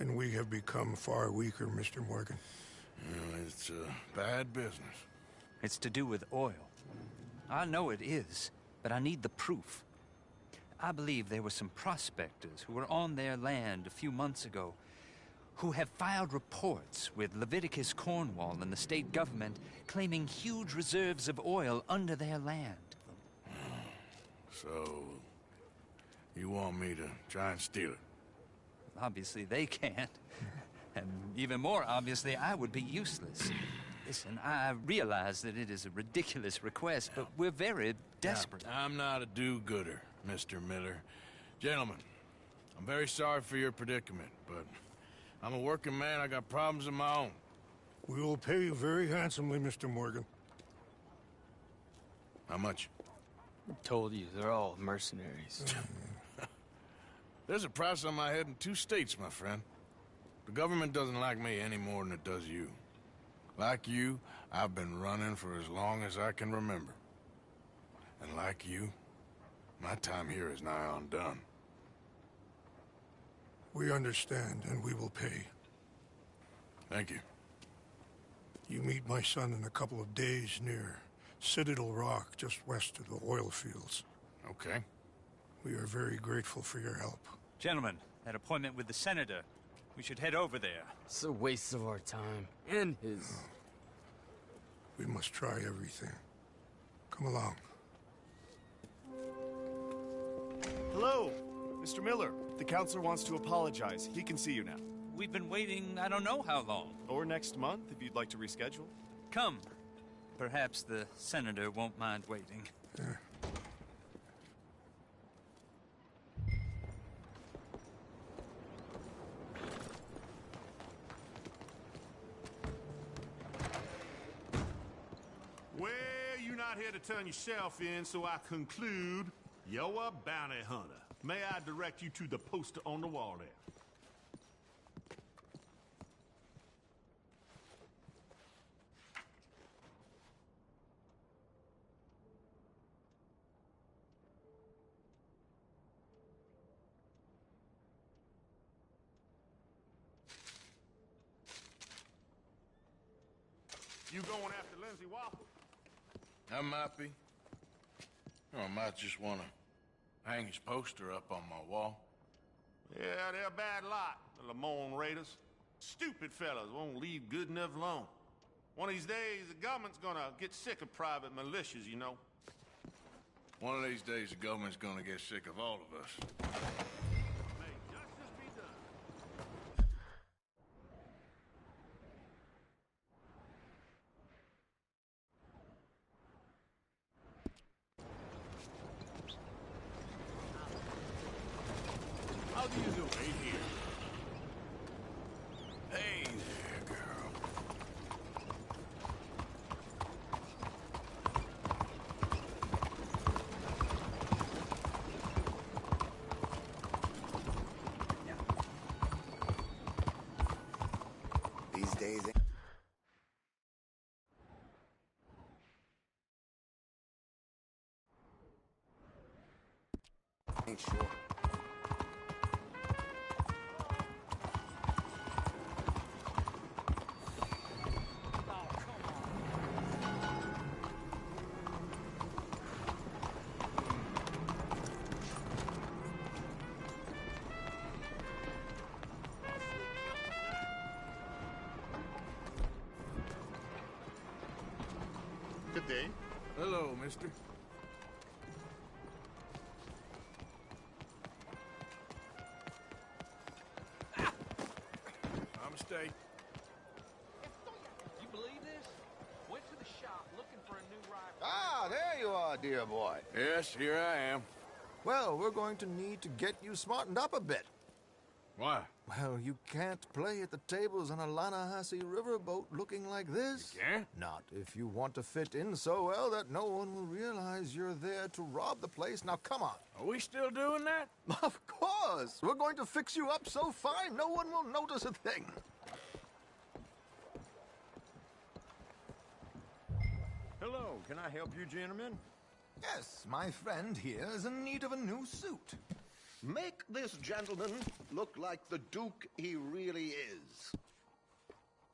S: and we have become far weaker, Mr. Morgan.
A: It's bad business.
B: It's to do with oil. I know it is, but I need the proof. I believe there were some prospectors who were on their land a few months ago who have filed reports with Leviticus Cornwall and the state government claiming huge reserves of oil under their land.
A: So, you want me to try and steal it?
B: Obviously they can't. And even more obviously, I would be useless. Listen, I realize that it is a ridiculous request, but we're very desperate.
A: Now, I'm not a do-gooder, Mr. Miller. Gentlemen, I'm very sorry for your predicament, but I'm a working man. I got problems of my own.
S: We will pay you very handsomely, Mr. Morgan.
A: How much?
T: I told you, they're all mercenaries.
A: There's a price on my head in 2 states, my friend. The government doesn't like me any more than it does you. Like you, I've been running for as long as I can remember. And like you, my time here is nigh undone.
S: We understand, and we will pay.
A: Thank you.
S: You meet my son in a couple of days near Citadel Rock, just west of the oil fields.
A: Okay.
S: We are very grateful for your help.
B: Gentlemen, that appointment with the senator. We should head over there.
T: It's a waste of our time. And his.
S: We must try everything. Come along.
U: Hello, Mr. Miller. The counselor wants to apologize. He can see you now.
B: We've been waiting I don't know how long.
U: Or next month, if you'd like to reschedule.
B: Come. Perhaps the senator won't mind waiting.
S: Yeah.
V: Well, you're not here to turn yourself in, so I conclude you're a bounty hunter. May I direct you to the poster on the wall there? You going after Lindsay Waffle?
A: I might be. Or I might just want to hang his poster up on my wall.
V: Yeah, they're a bad lot, the Lamone Raiders. Stupid fellas won't leave good enough alone. One of these days, the government's gonna get sick of private militias, you know.
A: One of these days, the government's gonna get sick of all of us.
V: May justice be done.
F: Ain't sure.
E: Good day.
A: Hello, mister. My mistake.
J: You believe this? Went to the shop looking for a new rifle.
D: Ah, there you are, dear boy.
A: Yes, here I am.
D: Well, we're going to need to get you smartened up a bit.
A: Why?
D: Well, you can't play at the tables on a Lannahechee riverboat looking like this.
A: You can't?
D: Not if you want to fit in so well that no one will realize you're there to rob the place. Now, come on.
A: Are we still doing that?
D: Of course. We're going to fix you up so fine no one will notice a thing.
N: Hello, can I help you, gentlemen?
D: Yes, my friend here is in need of a new suit.
J: Make this gentleman look like the Duke he really is.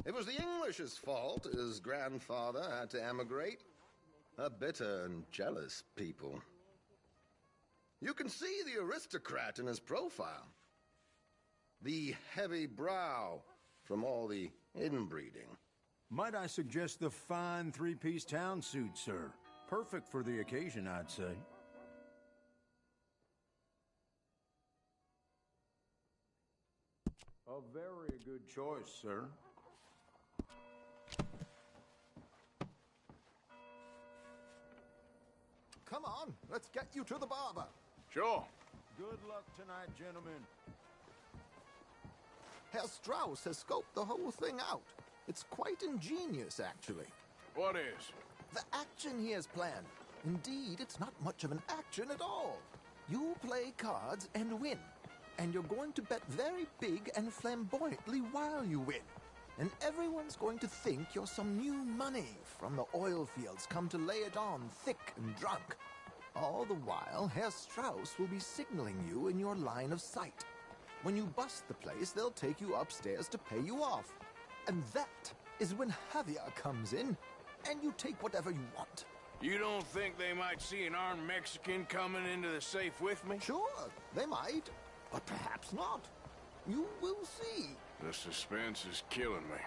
J: It was the English's fault his grandfather had to emigrate. A bitter and jealous people. You can see the aristocrat in his profile. The heavy brow from all the inbreeding.
N: Might I suggest the fine three-piece town suit, sir? Perfect for the occasion, I'd say. A very good choice, sir.
D: Come on, let's get you to the barber.
A: Sure.
N: Good luck tonight, gentlemen.
D: Herr Strauss has scoped the whole thing out. It's quite ingenious, actually.
A: What is?
D: The action he has planned. Indeed, it's not much of an action at all. You play cards and win. And you're going to bet very big and flamboyantly while you win. And everyone's going to think you're some new money from the oil fields come to lay it on thick and drunk. All the while, Herr Strauss will be signaling you in your line of sight. When you bust the place, they'll take you upstairs to pay you off. And that is when Javier comes in, and you take whatever you want.
A: You don't think they might see an armed Mexican coming into the safe with me?
D: Sure, they might. But perhaps not. You will see.
A: The suspense is killing me.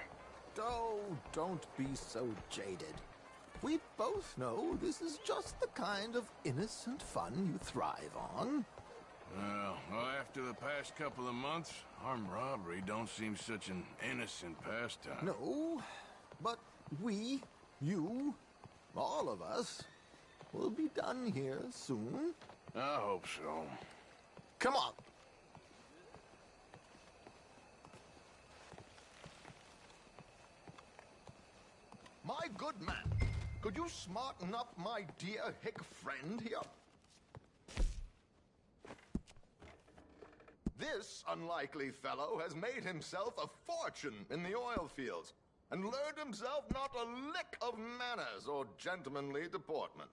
D: Oh, don't be so jaded. We both know this is just the kind of innocent fun you thrive on.
A: Well, after the past couple of months, armed robbery don't seem such an innocent pastime.
D: No, but we, you, all of us, will be done here soon.
A: I hope so.
D: Come on. My good man, could you smarten up my dear hick friend here? This unlikely fellow has made himself a fortune in the oil fields and learned himself not a lick of manners or gentlemanly deportment.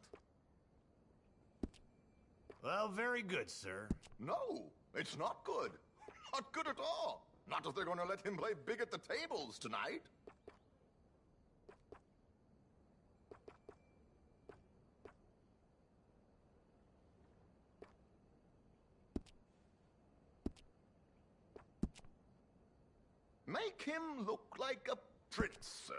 J: Well, very good, sir.
D: No, it's not good. Not good at all. Not if they're going to let him play big at the tables tonight. Make him look like a prince, sir.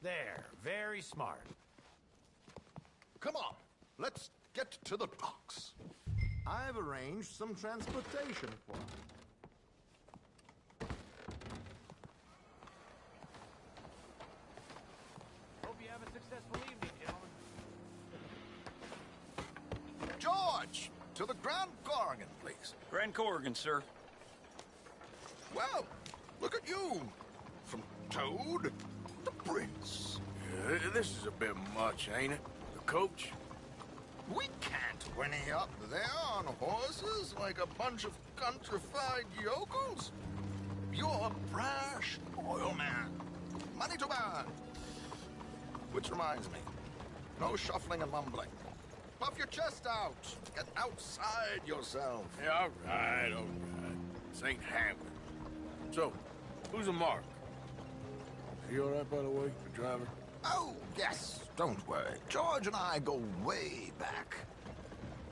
J: There, very smart.
D: Come on, let's get to the docks. I've arranged some transportation for him.
J: Hope you have a successful evening, gentlemen.
D: George,
E: to the Grand Corrigan, please.
T: Grand Corrigan, sir.
E: Well, look at you. From Toad to Prince.
A: This is a bit much, ain't it? The coach?
E: We can't whinny up there on horses like a bunch of countrified yokels. You're a brash oil man. Money to burn. Which reminds me, no shuffling and mumbling. Puff your chest out. Get outside yourself.
A: Yeah, all right. This ain't happening. So, who's a mark? Is he all right, by the way, the driver?
D: Oh, yes. Don't worry. George and I go way back.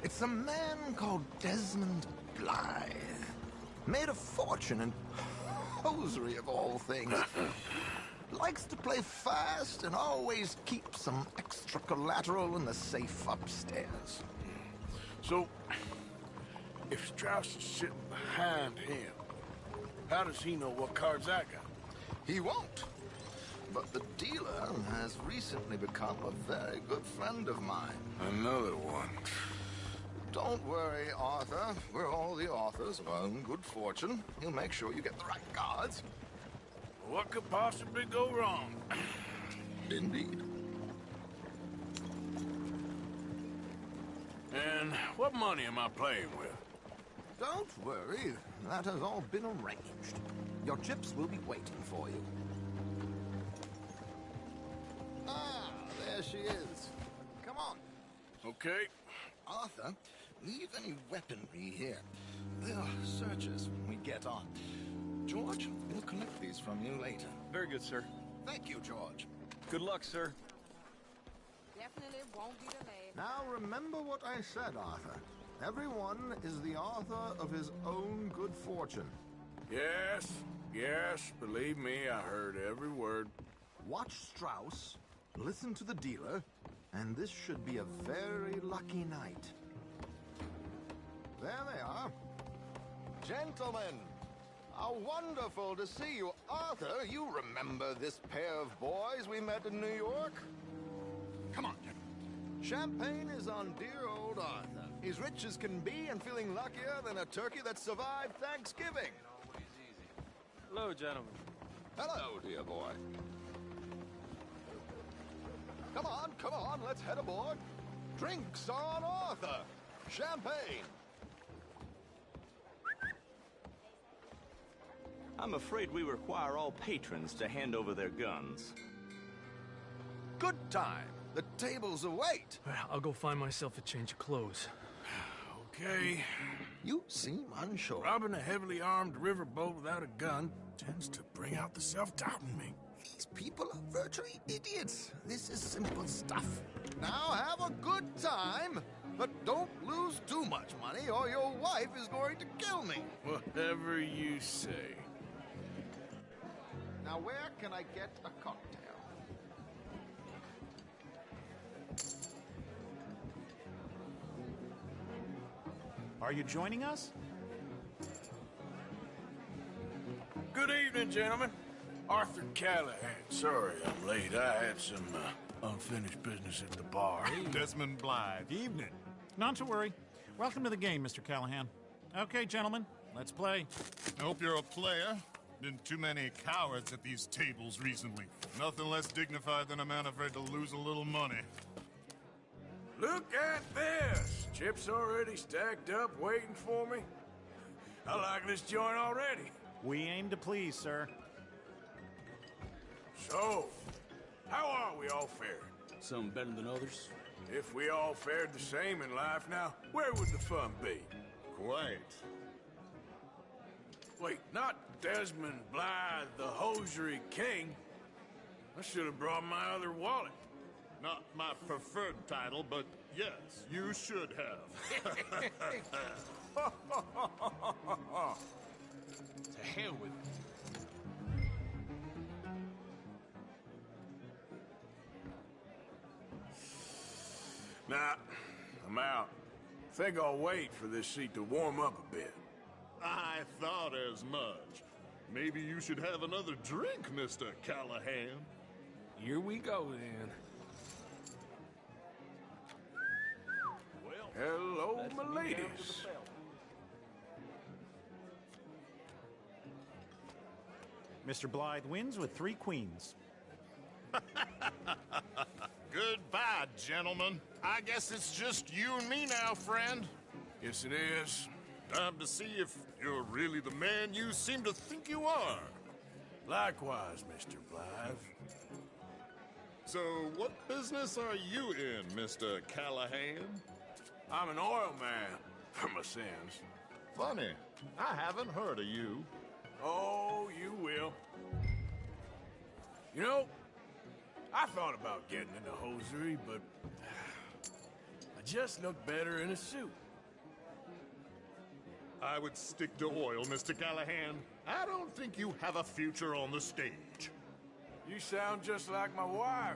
D: It's a man called Desmond Blythe. Made a fortune in hosiery of all things. Likes to play fast and always keeps some extra collateral in the safe upstairs.
A: So, if Strauss is sitting behind him, how does he know what cards I got?
E: He won't. But the dealer has recently become a very good friend of mine.
A: Another one.
E: Don't worry, Arthur. We're all the authors of our own good fortune. He'll make sure you get the right cards.
A: What could possibly go wrong?
E: Indeed.
A: And what money am I playing with?
D: Don't worry. That has all been arranged. Your chips will be waiting for you.
E: Ah, there she is. Come on.
A: Okay.
E: Arthur, leave any weaponry here. They'll search us when we get on. George, we'll collect these from you later.
T: Very good, sir.
E: Thank you, George.
T: Good luck, sir.
R: Definitely won't be delayed.
D: Now remember what I said, Arthur. Everyone is the author of his own good fortune.
A: Yes, believe me, I heard every word.
D: Watch Strauss, listen to the dealer, and this should be a very lucky night. There they are.
E: Gentlemen, how wonderful to see you. Arthur, you remember this pair of boys we met in New York? Come on, gentlemen. Champagne is on dear old Arthur. He's rich as can be and feeling luckier than a turkey that survived Thanksgiving.
K: Hello, gentlemen.
E: Hello, dear boy. Come on, let's head aboard. Drinks on Arthur. Champagne.
G: I'm afraid we require all patrons to hand over their guns.
E: Good time. The tables await.
K: I'll go find myself a change of clothes.
A: Okay.
D: You seem unsure.
A: Robbing a heavily armed riverboat without a gun tends to bring out the self-doubt in me.
D: These people are virtually idiots. This is simple stuff.
E: Now have a good time, but don't lose too much money or your wife is going to kill me.
A: Whatever you say.
E: Now where can I get a cocktail?
I: Are you joining us?
A: Good evening, gentlemen. Arthur Callahan. Sorry I'm late. I had some unfinished business at the bar.
I: Desmond Blythe. Evening. Not to worry. Welcome to the game, Mr. Callahan. Okay, gentlemen, let's play.
E: I hope you're a player. Been too many cowards at these tables recently. Nothing less dignified than a man afraid to lose a little money.
A: Look at this! Chips already stacked up, waiting for me. I like this joint already.
I: We aim to please, sir.
A: So, how are we all faring?
T: Some better than others.
A: If we all fared the same in life now, where would the fun be?
E: Quite.
A: Wait, not Desmond Blythe, the hosiery king. I should have brought my other wallet.
E: Not my preferred title, but yes, you should have.
T: To hell with it.
A: Nah, I'm out. Think I'll wait for this seat to warm up a bit.
E: I thought as much. Maybe you should have another drink, Mr. Callahan.
T: Here we go, then.
A: Hello, my ladies. Yes.
I: Mr. Blythe wins with 3 queens.
E: Goodbye, gentlemen. I guess it's just you and me now, friend.
A: Yes, it is.
E: Time to see if you're really the man you seem to think you are.
A: Likewise, Mr. Blythe.
E: So, what business are you in, Mr. Callahan?
A: I'm an oil man, for my sins.
E: Funny, I haven't heard of you.
A: Oh, you will. You know, I thought about getting into hosiery, but I just look better in a suit.
E: I would stick to oil, Mr. Callahan. I don't think you have a future on the stage.
A: You sound just like my wife.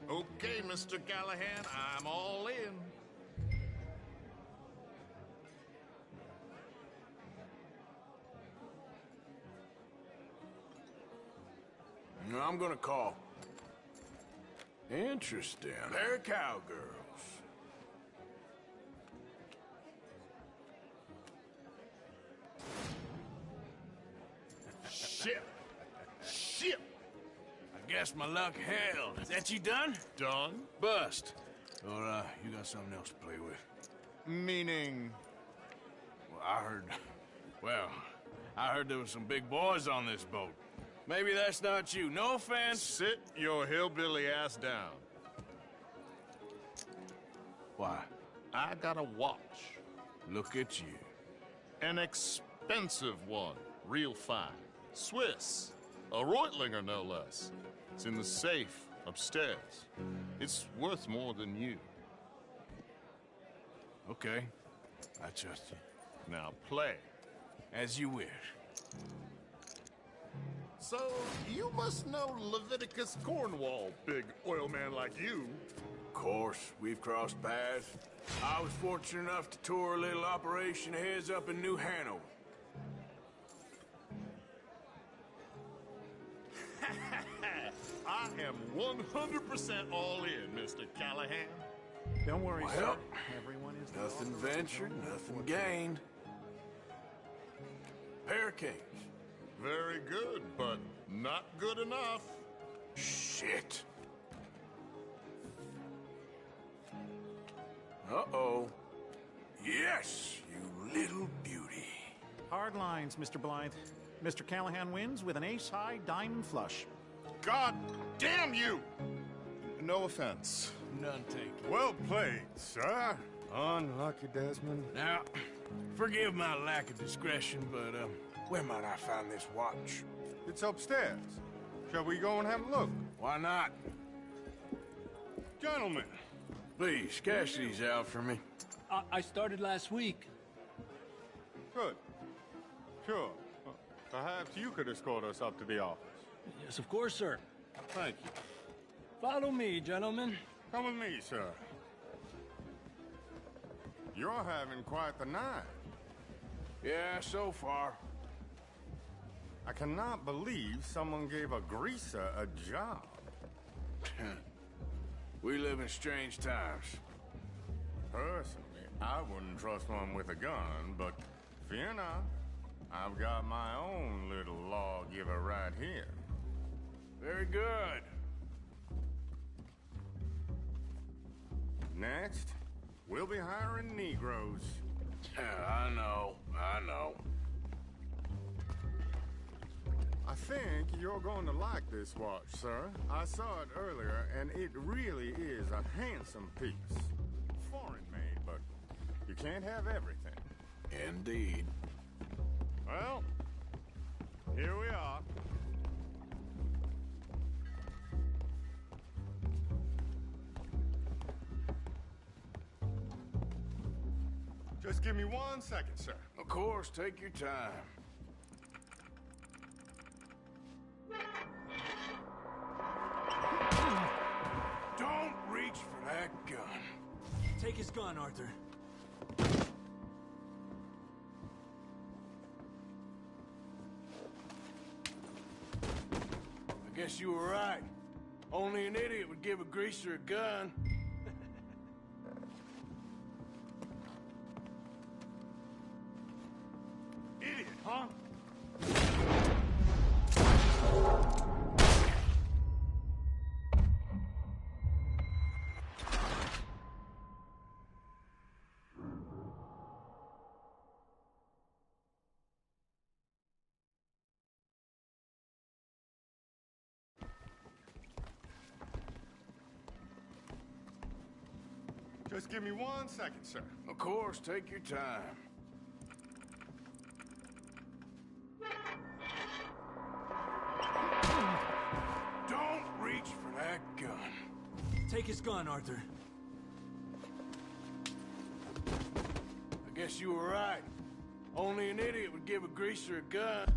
E: Okay, Mr. Callahan, I'm all in.
A: No, I'm gonna call. Interesting. They're cowgirls.
E: Shit! Shit!
A: I guess my luck held. Is that you done?
E: Done?
A: Bust. Or, you got something else to play with?
E: Meaning?
A: Well, I heard there was some big boys on this boat. Maybe that's not you. No offense.
E: Sit your hillbilly ass down.
A: Why?
E: I got a watch.
A: Look at you.
E: An expensive one. Real fine. Swiss. A Reutlinger, no less. It's in the safe upstairs. It's worth more than you.
A: Okay. I trust you.
E: Now play.
A: As you wish.
E: So, you must know Leviticus Cornwall, big oil man like you.
A: Of course, we've crossed paths. I was fortunate enough to tour a little operation of his up in New Hanover.
E: I am 100% all in, Mr. Callahan.
I: Don't worry,
A: Well,
I: sir. Everyone is
A: nothing ventured, nothing gained. Pair of kings.
E: Very good, but not good enough.
A: Shit. Uh-oh. Yes, you little beauty.
I: Hard lines, Mr. Blythe. Mr. Callahan wins with an ace-high diamond flush.
E: God damn you! No offense.
A: None taken.
E: Well played, sir. Unlucky, Desmond.
A: Now, forgive my lack of discretion, but, where might I find this watch?
E: It's upstairs. Shall we go and have a look?
A: Why not?
E: Gentlemen.
A: Please, cash these out for me.
T: I started last week.
E: Good. Sure. Perhaps you could escort us up to the office.
T: Yes, of course, sir.
E: Thank you.
T: Follow me, gentlemen.
E: Come with me, sir. You're having quite the night.
A: Yeah, so far.
E: I cannot believe someone gave a greaser a job.
A: We live in strange times.
E: Personally, I wouldn't trust one with a gun, but fear not. I've got my own little lawgiver right here.
A: Very good.
E: Next, we'll be hiring Negroes.
A: I know.
E: I think you're going to like this watch, sir. I saw it earlier, and it really is a handsome piece. Foreign made, but you can't have everything.
A: Indeed.
E: Well, here we are. Just give me 1 second, sir.
A: Of course, take your time. Don't reach for that gun.
T: Take his gun, Arthur.
A: I guess you were right. Only an idiot would give a greaser a gun.
T: huh?
V: Just give me 1 second, sir.
A: Of course, take your time. Don't reach for that gun.
T: Take his gun, Arthur.
A: I guess you were right. Only an idiot would give a greaser a gun.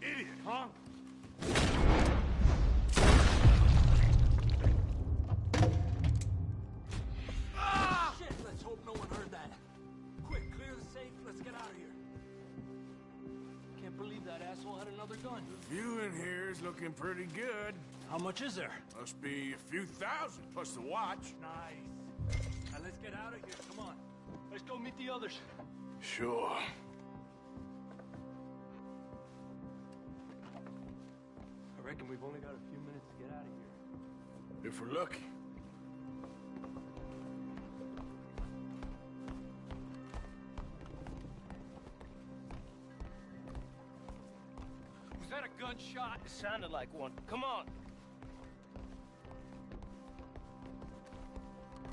T: Idiot, huh? Ah! Shit, let's hope no one heard that. Quick, clear the safe, let's get out of here. Can't believe that asshole had another gun.
A: The view in here is looking pretty good.
T: How much is there?
A: Must be a few thousand, plus the watch.
T: Nice. Now let's get out of here, come on. Let's go meet the others.
A: Sure.
K: I reckon we've only got a few minutes to get out of here.
A: If we're lucky.
K: Was that a gunshot? It sounded like one. Come on.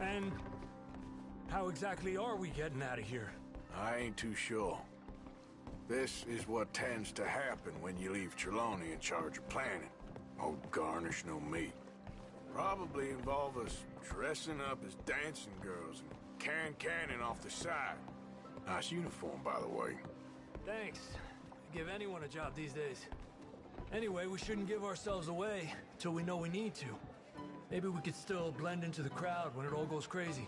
T: And how exactly are we getting out of here?
A: I ain't too sure. This is what tends to happen when you leave Trelawney in charge of planning. Oh, garnish no meat. Probably involve us dressing up as dancing girls and carrying cannon off the side. Nice uniform, by the way.
T: Thanks. Give anyone a job these days. Anyway, we shouldn't give ourselves away till we know we need to. Maybe we could still blend into the crowd when it all goes crazy.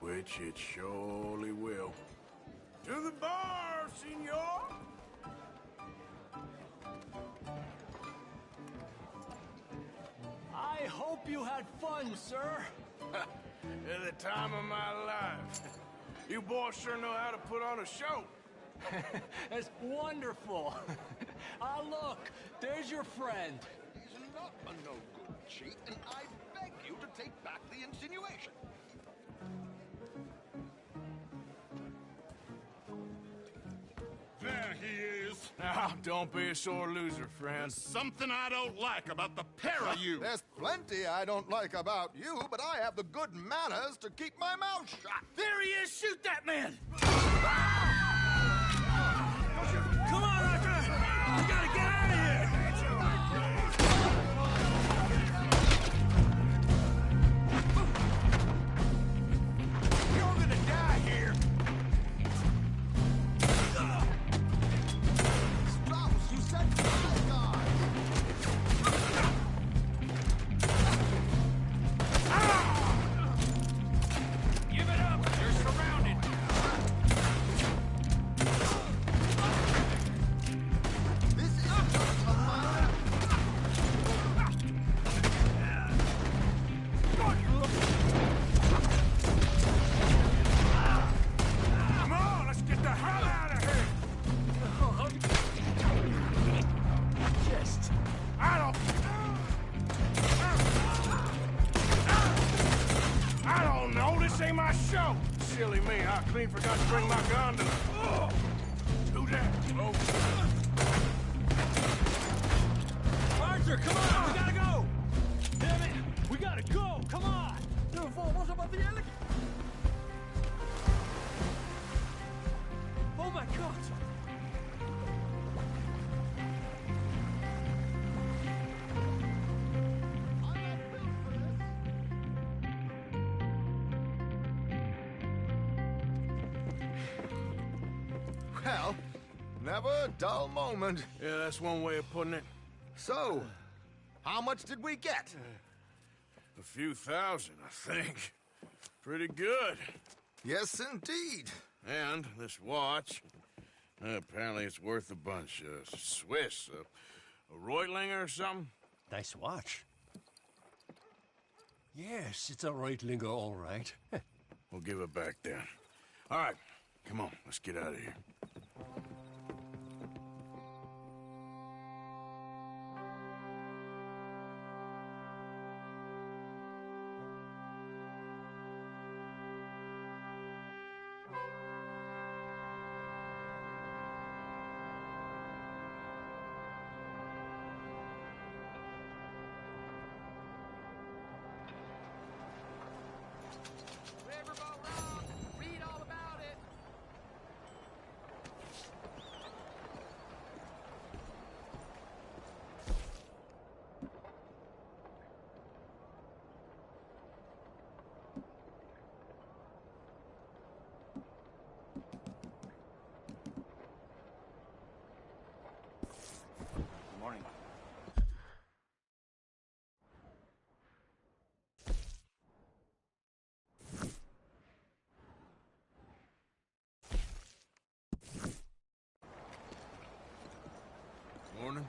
A: Which it surely will. To the bar, senor!
T: I hope you had fun, sir.
A: At the time of my life. You boys sure know how to put on a show.
T: That's wonderful. Ah, look, there's your friend.
J: He's not a no-good cheat, and I beg you to take back the insinuation.
V: There he is.
A: Now, don't be a sore loser, friend.
V: Something I don't like about the pair of you.
J: There's plenty I don't like about you, but I have the good manners to keep my mouth shut.
T: There he is! Shoot that man! Come on, Arthur! We gotta get out of here!
A: You're gonna die here!
J: Strauss, you said my God!
T: Give it up! You're surrounded!
J: This is just a mile.
A: Come on, let's get the hell out of here!
T: Just...
A: I don't know, this ain't my show! Silly me, I clean forgot to bring my gun to the... Do that, oh.
T: Arthur, come on! We gotta go! Damn it! We gotta go! Come on! Vamos about the alligator! Oh my God!
J: Well, never a dull moment.
A: Yeah, that's one way of putting it.
J: So, how much did we get?
A: A few thousand, I think. Pretty good.
J: Yes, indeed.
A: And this watch, apparently it's worth a bunch. Swiss, a Reutlinger or something?
H: Nice watch. Yes, it's a Reutlinger, all right.
A: We'll give it back then. All right, come on, let's get out of here.
C: Read all about it.
U: Good morning.
A: Morning.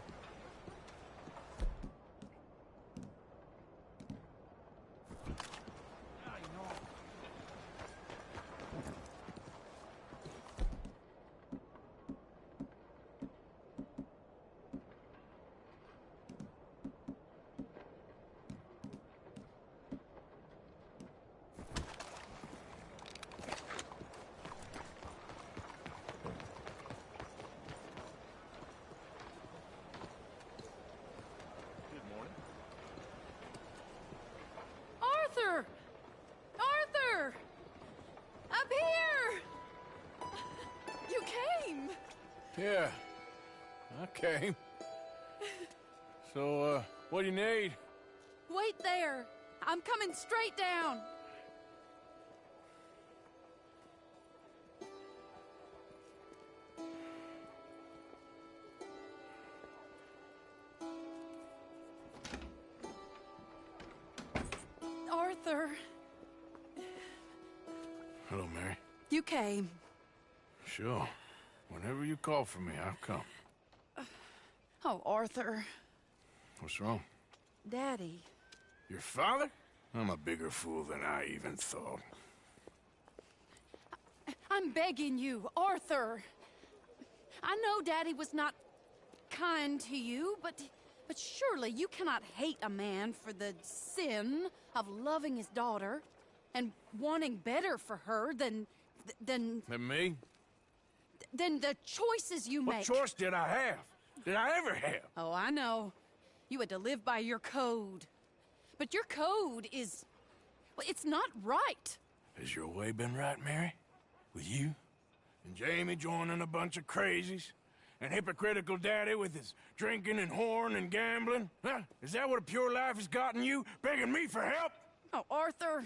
C: Arthur! Arthur! Up here! You came!
A: Yeah, I came. So, what do you need?
C: Wait there. I'm coming straight down. Arthur,
A: Hello, Mary.
C: you came.
A: Sure. Whenever you call for me, I'll come.
C: Oh, Arthur.
A: What's wrong?
C: Daddy.
A: Your father? I'm a bigger fool than I even thought.
C: I'm begging you, Arthur. I know Daddy was not kind to you, but surely you cannot hate a man for the sin of loving his daughter and wanting better for her than
A: And me?
C: than the choices you
A: What
C: make.
A: choice did I have? Did I ever have?
C: Oh, I know. You had to live by your code. But your code is... well, it's not right.
A: Has your way been right, Mary? With you? And Jamie joining a bunch of crazies? And hypocritical daddy with his drinking and whoring and gambling? Huh? Is that what a pure life has gotten you? Begging me for help?
C: Oh, Arthur.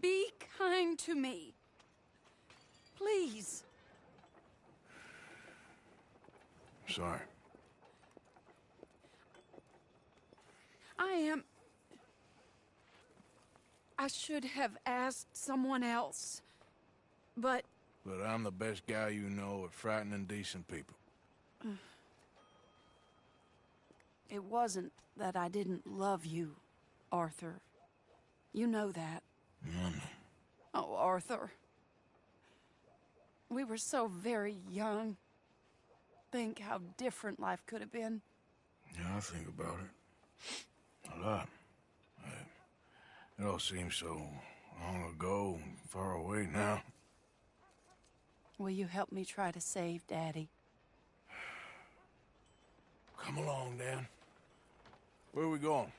C: Be kind to me. Please.
A: Sorry.
C: I should have asked someone else. But...
A: But I'm the best guy you know at frightening decent people.
C: It wasn't that I didn't love you, Arthur. You know that. Oh, Arthur. We were so very young. Think how different life could have been.
A: Yeah, I think about it. A lot. It all seems so long ago and far away now.
C: Will you help me try to save Daddy?
A: Come along, Dan. Where are we going?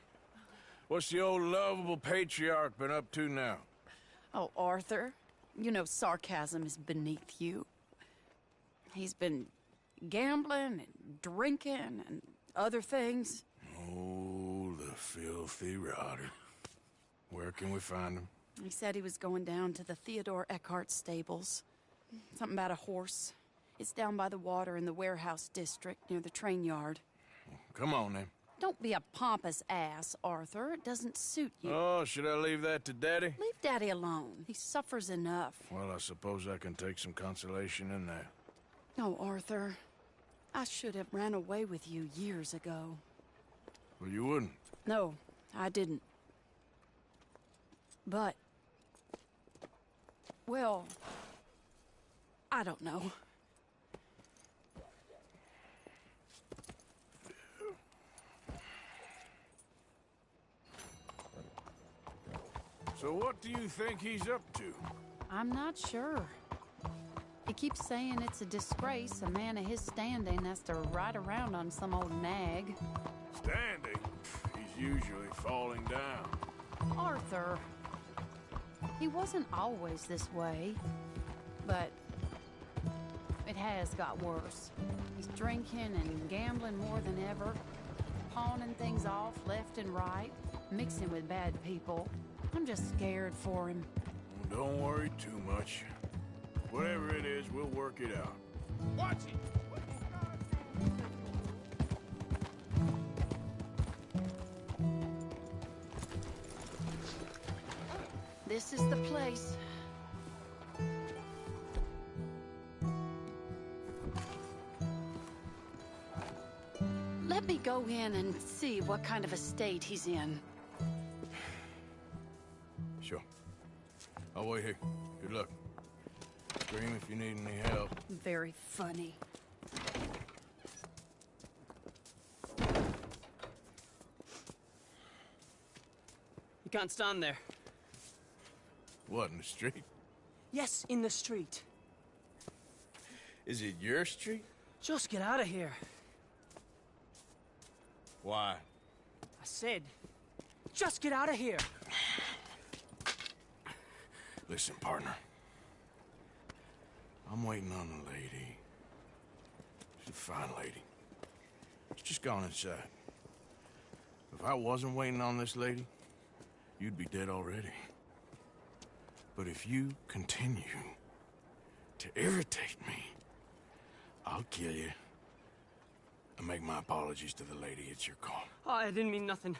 A: What's the old lovable patriarch been up to now?
C: Oh, Arthur, you know sarcasm is beneath you. He's been gambling and drinking and other things.
A: Oh, the filthy rotter. Where can we find him?
C: He said he was going down to the Theodore Eckhart stables. Something about a horse. It's down by the water in the warehouse district near the train yard.
A: Come on, then.
M: Don't be a pompous ass, Arthur. It doesn't suit you.
A: Oh, should I leave that to Daddy?
M: Leave Daddy alone. He suffers enough.
A: Well, I suppose I can take some consolation in that.
M: No, Arthur. I should have ran away with you years ago.
A: Well, you wouldn't.
M: No, I didn't. But... well... I don't know.
A: So what do you think he's up to?
M: I'm not sure. He keeps saying it's a disgrace a man of his standing has to ride around on some old nag.
A: Standing? He's usually falling down.
M: Arthur. He wasn't always this way, but it has got worse. He's drinking and gambling more than ever, pawning things off left and right, mixing with bad people. I'm just scared for him.
A: Don't worry too much. Whatever it is, we'll work it out.
V: Watch it!
M: This is the place. Let me go in and see what kind of a state he's in.
A: Sure. I'll wait here. Good luck. Scream if you need any help.
M: Very funny.
O: You can't stand there.
A: What, in the street?
O: Yes, in the street.
A: Is it your street?
O: Just get out of here.
A: Why?
O: I said, just get out of here.
A: Listen, partner. I'm waiting on the lady. She's a fine lady. She's just gone inside. If I wasn't waiting on this lady, you'd be dead already. But if you continue to irritate me, I'll kill you and make my apologies to the lady. It's your call.
O: Oh, I didn't mean nothing.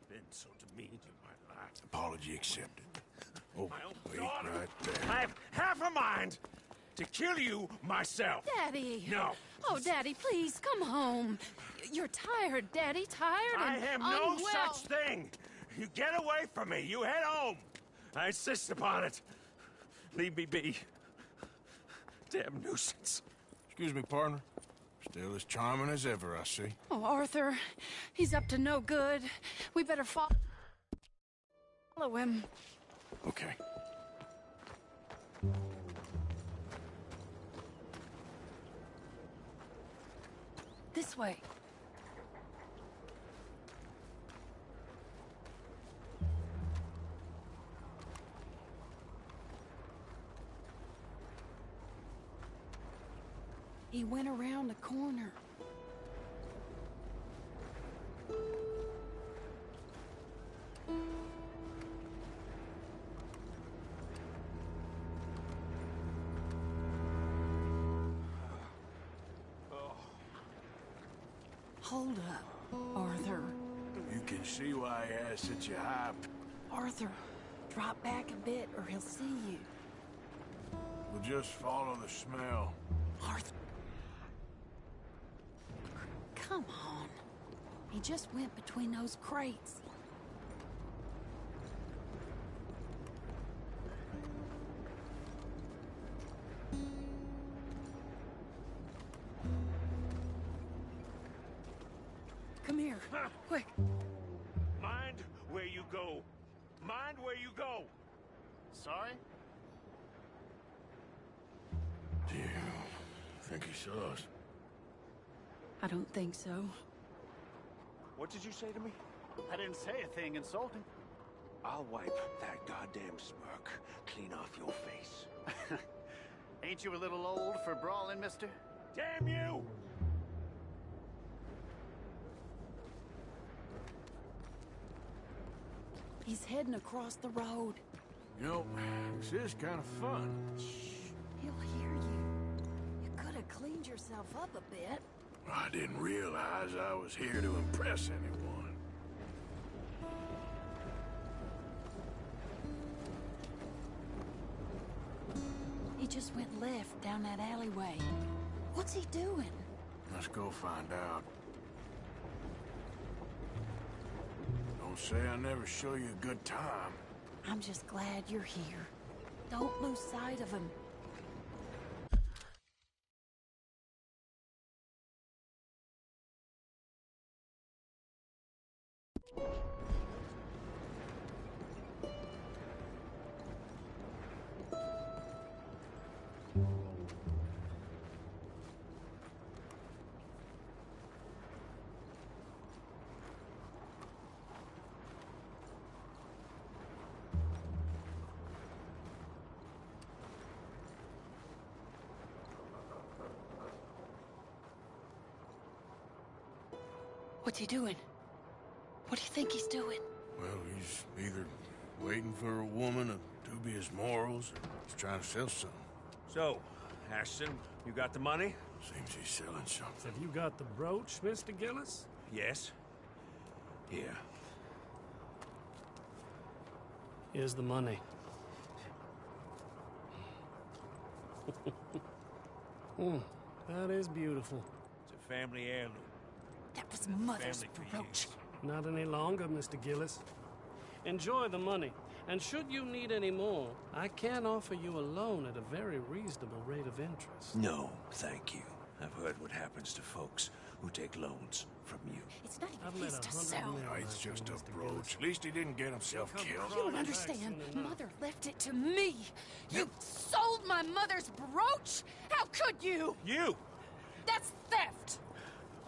A: Been so demeaned in my life. Apology accepted. Oh, wait right there.
P: I have half a mind to kill you myself.
L: Daddy!
P: No.
L: Oh, Daddy, please, come home. You're tired, Daddy, tired
P: I
L: and
P: have no
L: unwell.
P: such thing. You get away from me. You head home. I insist upon it. Leave me be. Damn nuisance.
A: Excuse me, partner. Still as charming as ever, I see.
M: Oh, Arthur, he's up to no good. We better follow him.
A: Okay.
M: This way. He went around the corner. Hold up, Arthur.
A: You can see why he has such a hype.
M: Arthur, drop back a bit or he'll see you.
A: We'll just follow the smell.
M: Arthur. Come on. He just went between those crates. Come here, quick.
P: Mind where you go. Mind where you go.
U: Sorry?
A: Do you think he saw us?
M: I don't think so.
U: What did you say to me? I didn't say a thing insulting.
P: I'll wipe that goddamn smirk clean off your face.
U: Ain't you a little old for brawling, mister?
P: Damn you!
M: He's heading across the road.
A: You know, this is kind of fun.
M: Shh, he'll hear you. You could have cleaned yourself up a bit.
A: I didn't realize I was here to impress anyone.
M: He just went left down that alleyway. What's he doing?
A: Let's go find out. Don't say I never show you a good time.
M: I'm just glad you're here. Don't lose sight of him. What's he doing? What do you think he's doing?
A: Well, he's either waiting for a woman of dubious morals or he's trying to sell something.
B: So, Ashton, you got the money?
A: Seems he's selling something.
Q: Have you got the brooch, Mr. Gillis?
B: Yes. Here.
Q: Here's the money. That is beautiful.
B: It's a family heirloom.
M: That was Mother's brooch.
Q: Not any longer, Mr. Gillis. Enjoy the money. And should you need any more, I can offer you a loan at a very reasonable rate of interest.
B: No, thank you. I've heard what happens to folks who take loans from you.
M: It's not even his to sell.
A: No, it's just a brooch. At least he didn't get himself killed.
M: You don't understand. Mother left it to me. You sold my mother's brooch? How could you?
B: You!
M: That's theft!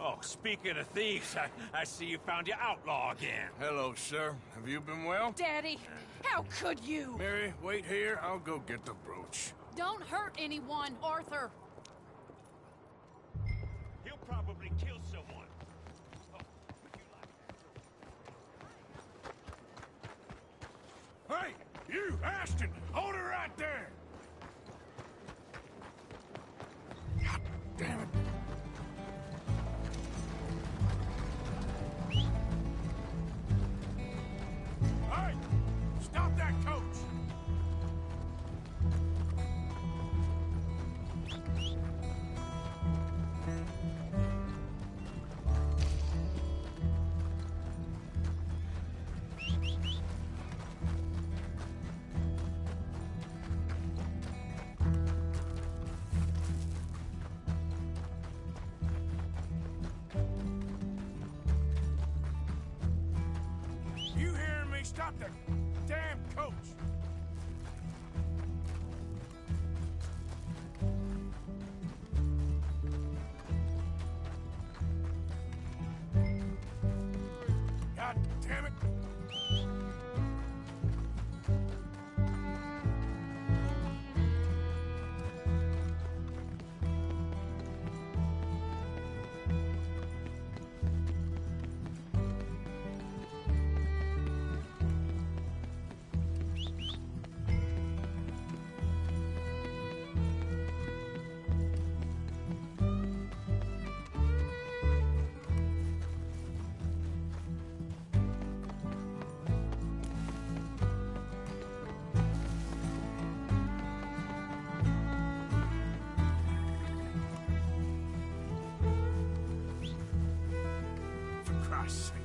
B: Oh, speaking of thieves, I see you found your outlaw again.
A: Hello, sir. Have you been well?
M: Daddy, how could you?
A: Mary, wait here. I'll go get the brooch.
M: Don't hurt anyone, Arthur.
B: He'll probably kill someone.
A: Hey, you, Ashton! Hold her right there! God damn it. Hey! Stop that coach! You hearing me? Stop that damn coach! God damn it! For Christ's sake.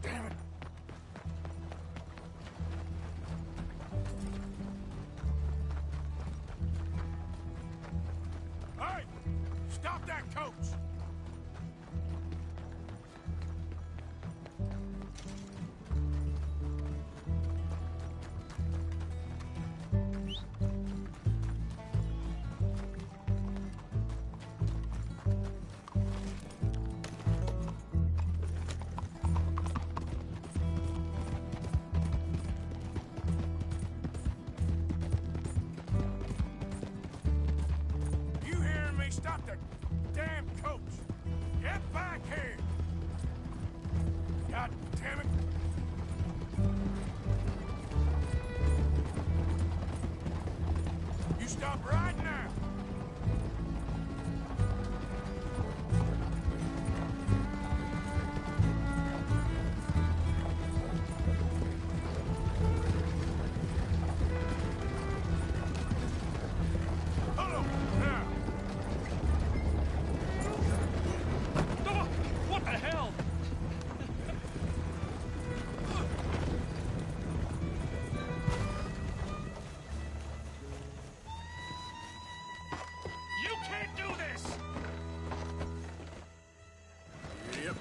A: Damn it. Hey! Stop that coach! Stop the damn coach! Get back here! God damn it! You stop right now! Hold on! Now!
Q: What the hell?
A: You can't do this! Yep.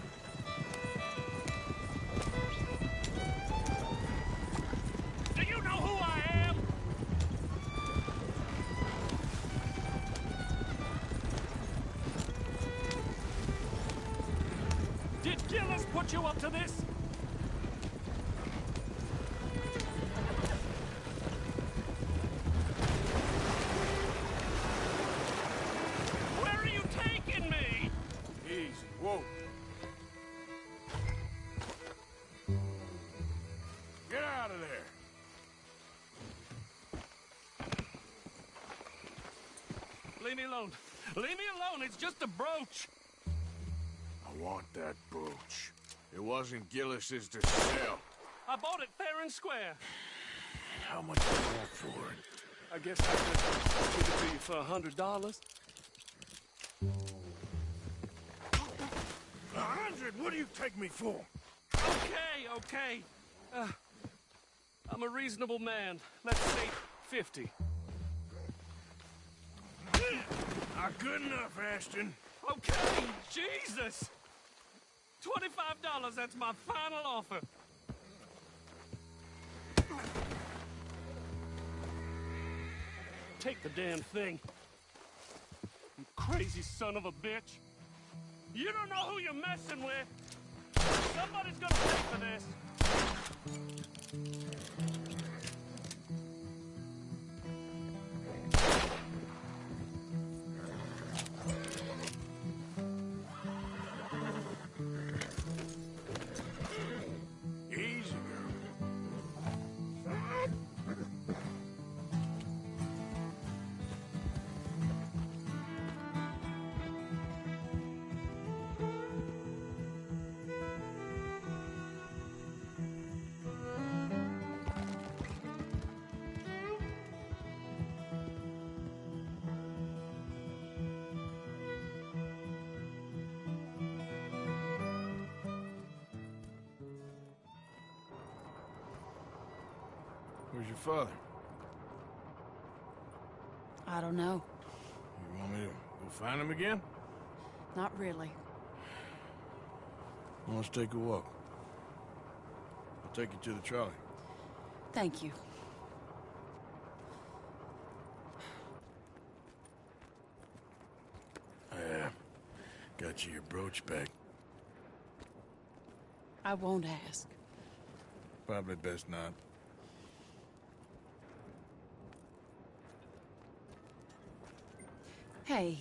Q: Do you know who I am? Did Gillis put you up to this? Where are you taking me?
A: Easy. Whoa. Get out of there.
Q: Leave me alone. Leave me alone. It's just a brooch.
A: I want that brooch. It wasn't Gillis's to sell.
Q: I bought it fair and square.
A: How much do you want for it?
Q: I guess I could give it to you for $100.
A: 100? What do you take me for?
Q: Okay. I'm a reasonable man. Let's say 50.
A: Not good enough, Ashton.
Q: Okay, Jesus! $25, that's my final offer. Take the damn thing. You crazy son of a bitch. You don't know who you're messing with. Somebody's gonna pay for this.
A: Easy, Where's your father?
M: I don't know.
A: You want me to go find him again?
M: Not really.
A: Let's take a walk. I'll take you to the trolley.
M: Thank you.
A: Got you your brooch back.
M: I won't ask.
A: Probably best not.
M: Hey.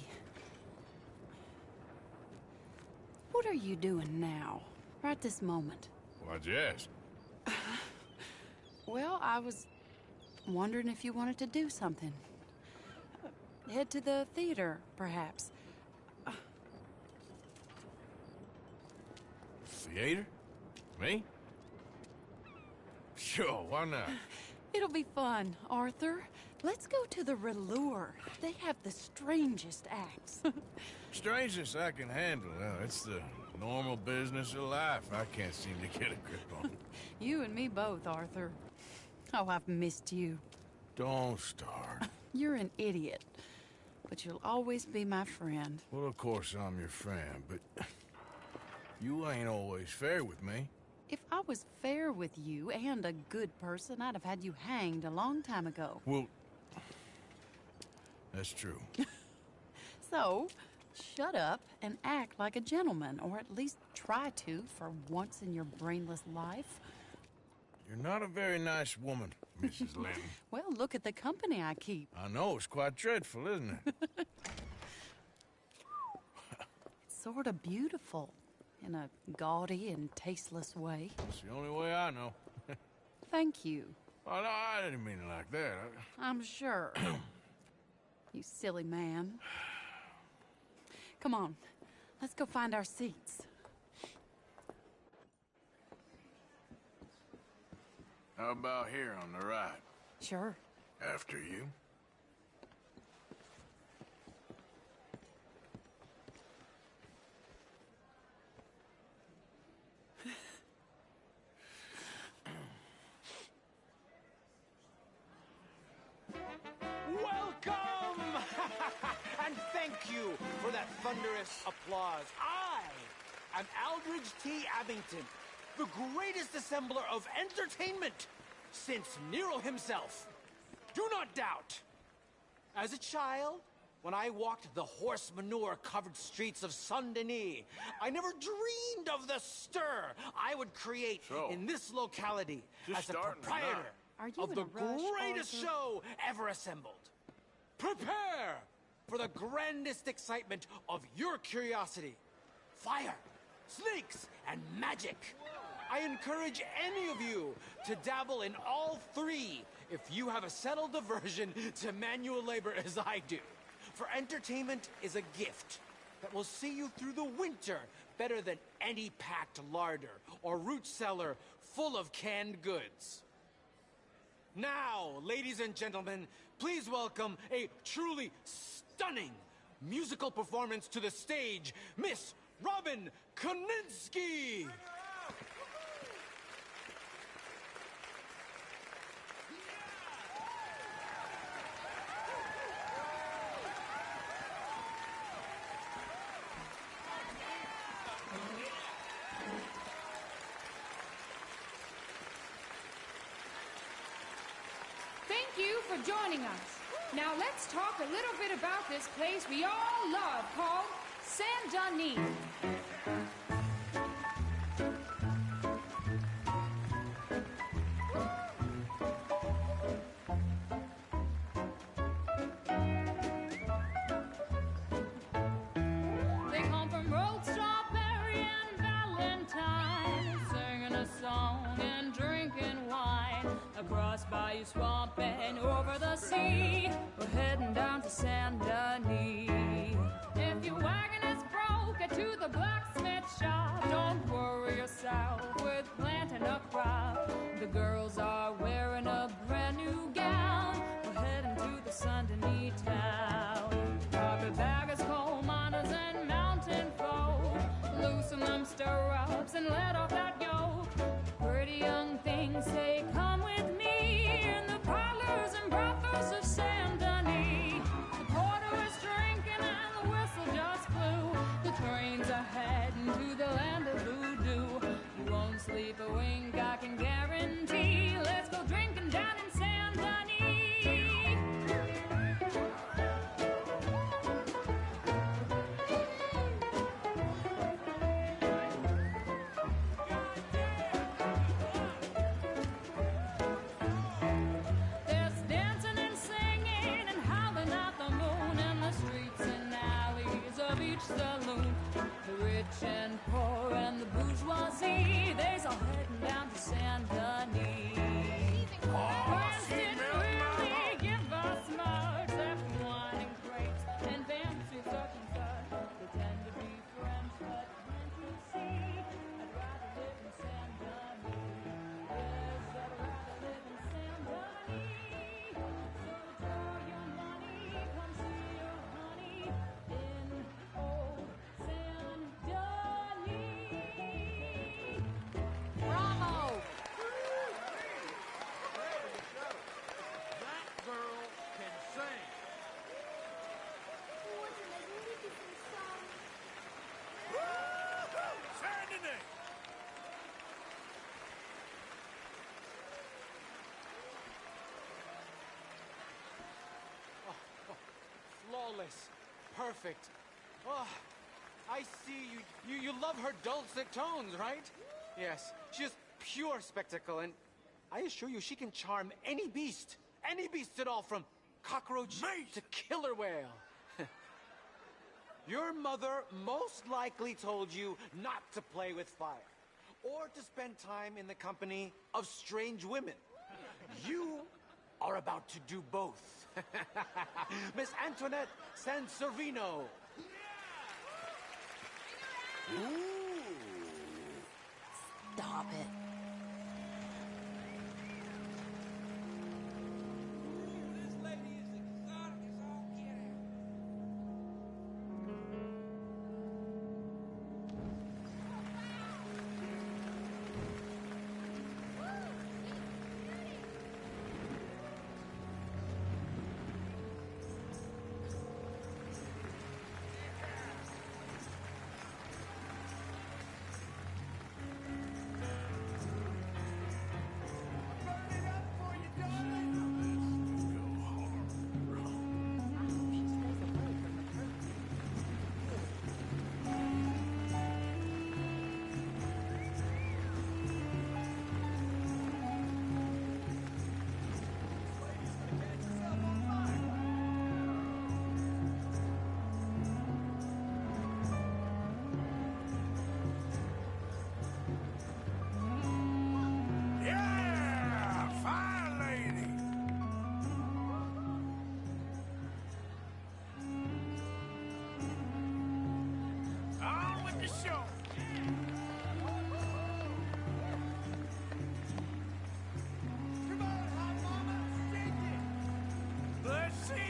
M: What are you doing now? Right this moment?
A: Why'd you ask?
M: Well, I was wondering if you wanted to do something. Head to the theater, perhaps.
A: Theater? Me? Sure, why not?
M: It'll be fun, Arthur. Let's go to the Relure. They have the strangest acts.
A: Strangeness I can handle. It's the normal business of life I can't seem to get a grip on.
M: You and me both, Arthur. Oh, I've missed you.
A: Don't start.
M: You're an idiot, but you'll always be my friend.
A: Well, of course I'm your friend, but you ain't always fair with me.
M: If I was fair with you and a good person, I'd have had you hanged a long time ago.
A: Well, that's true.
M: So, shut up and act like a gentleman, or at least try to for once in your brainless life.
A: You're not a very nice woman, Mrs. Lynn.
M: Well, look at the company I keep.
A: I know, it's quite dreadful, isn't it?
M: It's sort of beautiful, in a gaudy and tasteless way.
A: It's the only way I know.
M: Thank you.
A: Oh, no, I didn't mean it like that.
M: I'm sure. You silly man. Come on, let's go find our seats.
A: How about here on the right?
M: Sure.
A: After you.
F: Welcome! And thank you for that thunderous applause. I am Aldridge T. Abington, the greatest assembler of entertainment since Nero himself. Do not doubt. As a child, when I walked the horse manure-covered streets of Saint-Denis, I never dreamed of the stir I would create in this locality as a proprietor of the greatest show ever assembled. Prepare for the grandest excitement of your curiosity. Fire, snakes, and magic. I encourage any of you to dabble in all three if you have a settled aversion to manual labor as I do. For entertainment is a gift that will see you through the winter better than any packed larder or root cellar full of canned goods. Now, ladies and gentlemen, please welcome a truly stunning musical performance to the stage, Miss Robin Koninsky!
S: Thank you for joining us. Now let's talk a little bit about this place we all love called Saint-Denis. They come from rolled strawberry and Valentine, singing a song and drinking wine across Bayou Swamp and over the sea. We're heading down to Saint-Denis. If your wagon is broke, get to the blacksmith shop. Don't worry yourself with planting a crop. The girls are wearing a brand new gown. We're heading to the Saint-Denis town. Carpetbaggers, coal miners, and mountain folk, loosen them stirrups and let off that yoke. Pretty young things say, come with me in the parlors and brothels of Saint-Denis. The porter is drinking and the whistle just blew. The trains are heading to the land of voodoo. You won't sleep a wink, I can guarantee. Let's go drinking down in Saint-Denis.
F: Marvelous. Perfect. Oh, I see you love her dulcet tones, right? Yes, she's pure spectacle, and I assure you she can charm any beast at all, from cockroach to killer whale. Your mother most likely told you not to play with fire, or to spend time in the company of strange women. You are about to do both. Miss Antoinette Sanservino.
L: Stop it.
A: Yeah! Fine lady! On with the show! Come on, hot mama! Shake it! Let's see it!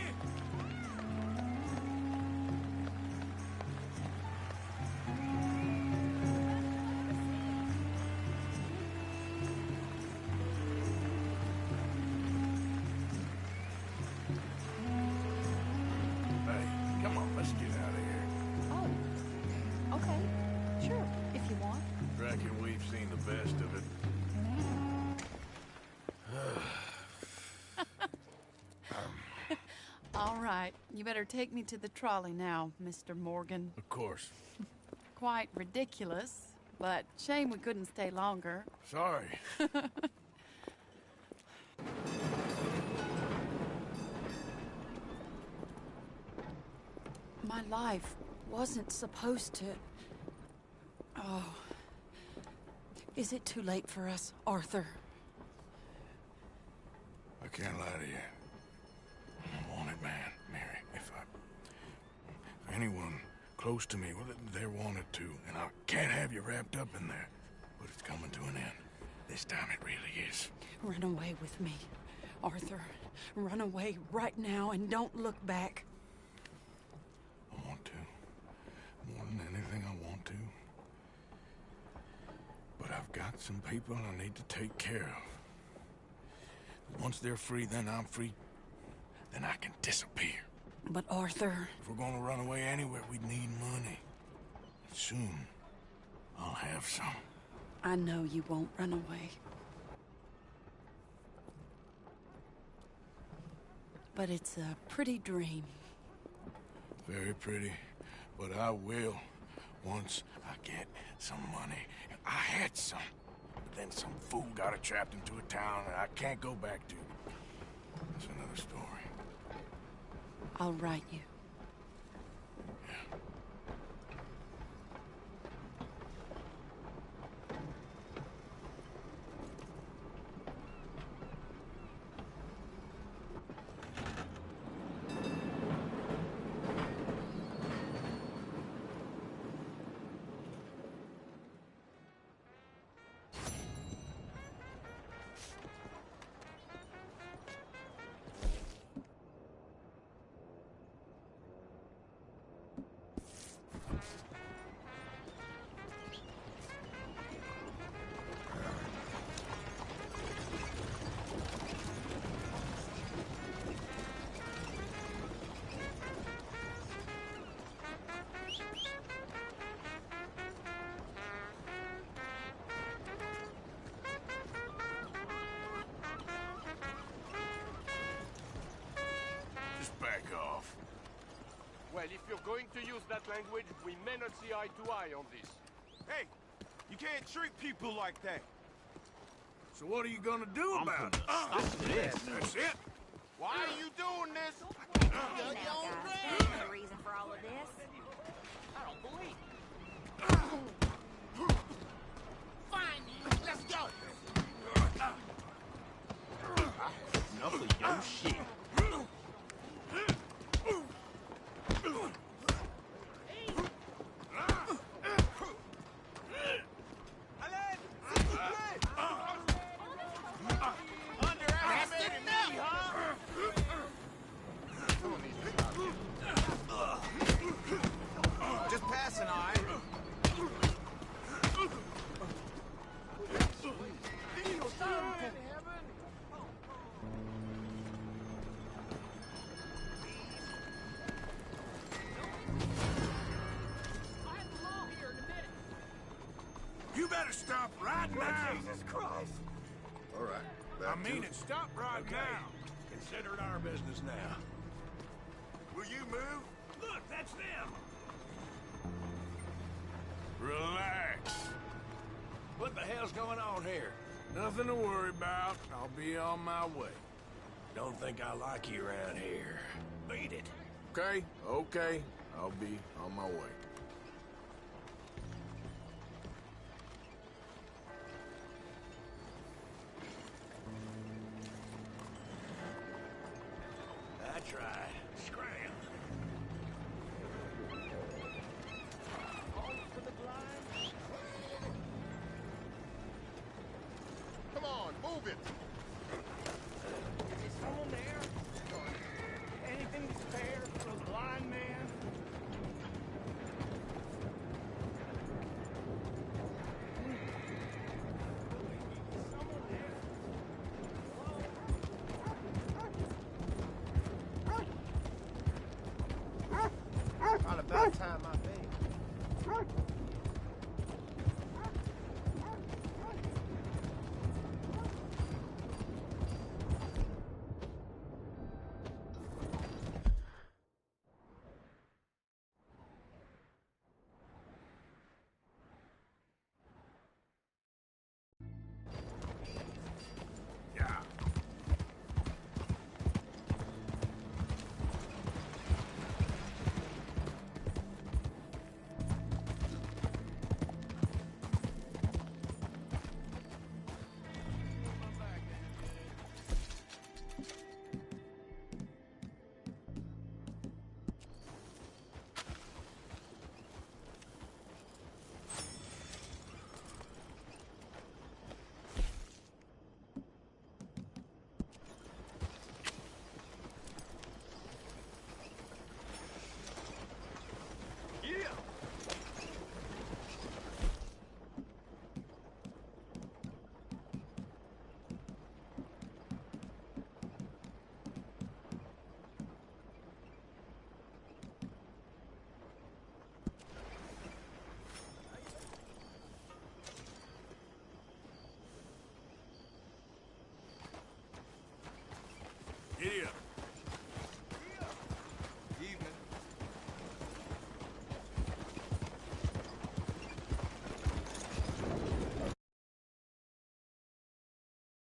A: Hey, come on, let's get out of here.
M: Oh, okay. Sure, if you want.
A: Reckon we've seen the best of it.
M: All right, you better take me to the trolley now, Mr. Morgan.
A: Of course.
M: Quite ridiculous, but shame we couldn't stay longer.
A: Sorry.
M: My life wasn't supposed to... Oh. Is it too late for us, Arthur?
A: I can't lie to you. I'm a wanted man, Mary. If anyone close to me, well, they're wanted too. And I can't have you wrapped up in there. But it's coming to an end. This time it really is.
M: Run away with me, Arthur. Run away right now and don't look back.
A: I want to. More than anything, I want to. But I've got some people I need to take care of. Once they're free, then I'm free. Then I can disappear.
M: But Arthur...
A: If we're gonna run away anywhere, we need money. Soon, I'll have some.
M: I know you won't run away. But it's a pretty dream.
A: Very pretty. But I will, once I get some money. And I had some. But then some fool got it trapped into a town that I can't go back to. That's another story.
M: I'll write you.
N: Well, if you're going to use that language, we may not see eye to eye on this.
V: Hey, you can't treat people like that.
A: So what are you gonna do about it? That's it.
V: Why are you doing this?
L: Hey now, guys. There's no reason for all of this.
F: I don't believe
V: Fine, let's go.
F: enough of your shit.
V: Just pass an eye.
A: You better stop right now.
V: Jesus Christ.
A: All right. I mean it. Stop right now. Consider it our business now.
V: Will you move?
A: Look, that's them. Relax. What the hell's going on here? Nothing to worry about. I'll be on my way. Don't think I like you around here. Beat it. Okay, okay. I'll be on my way. That's right. Scram.
J: Come on, move it!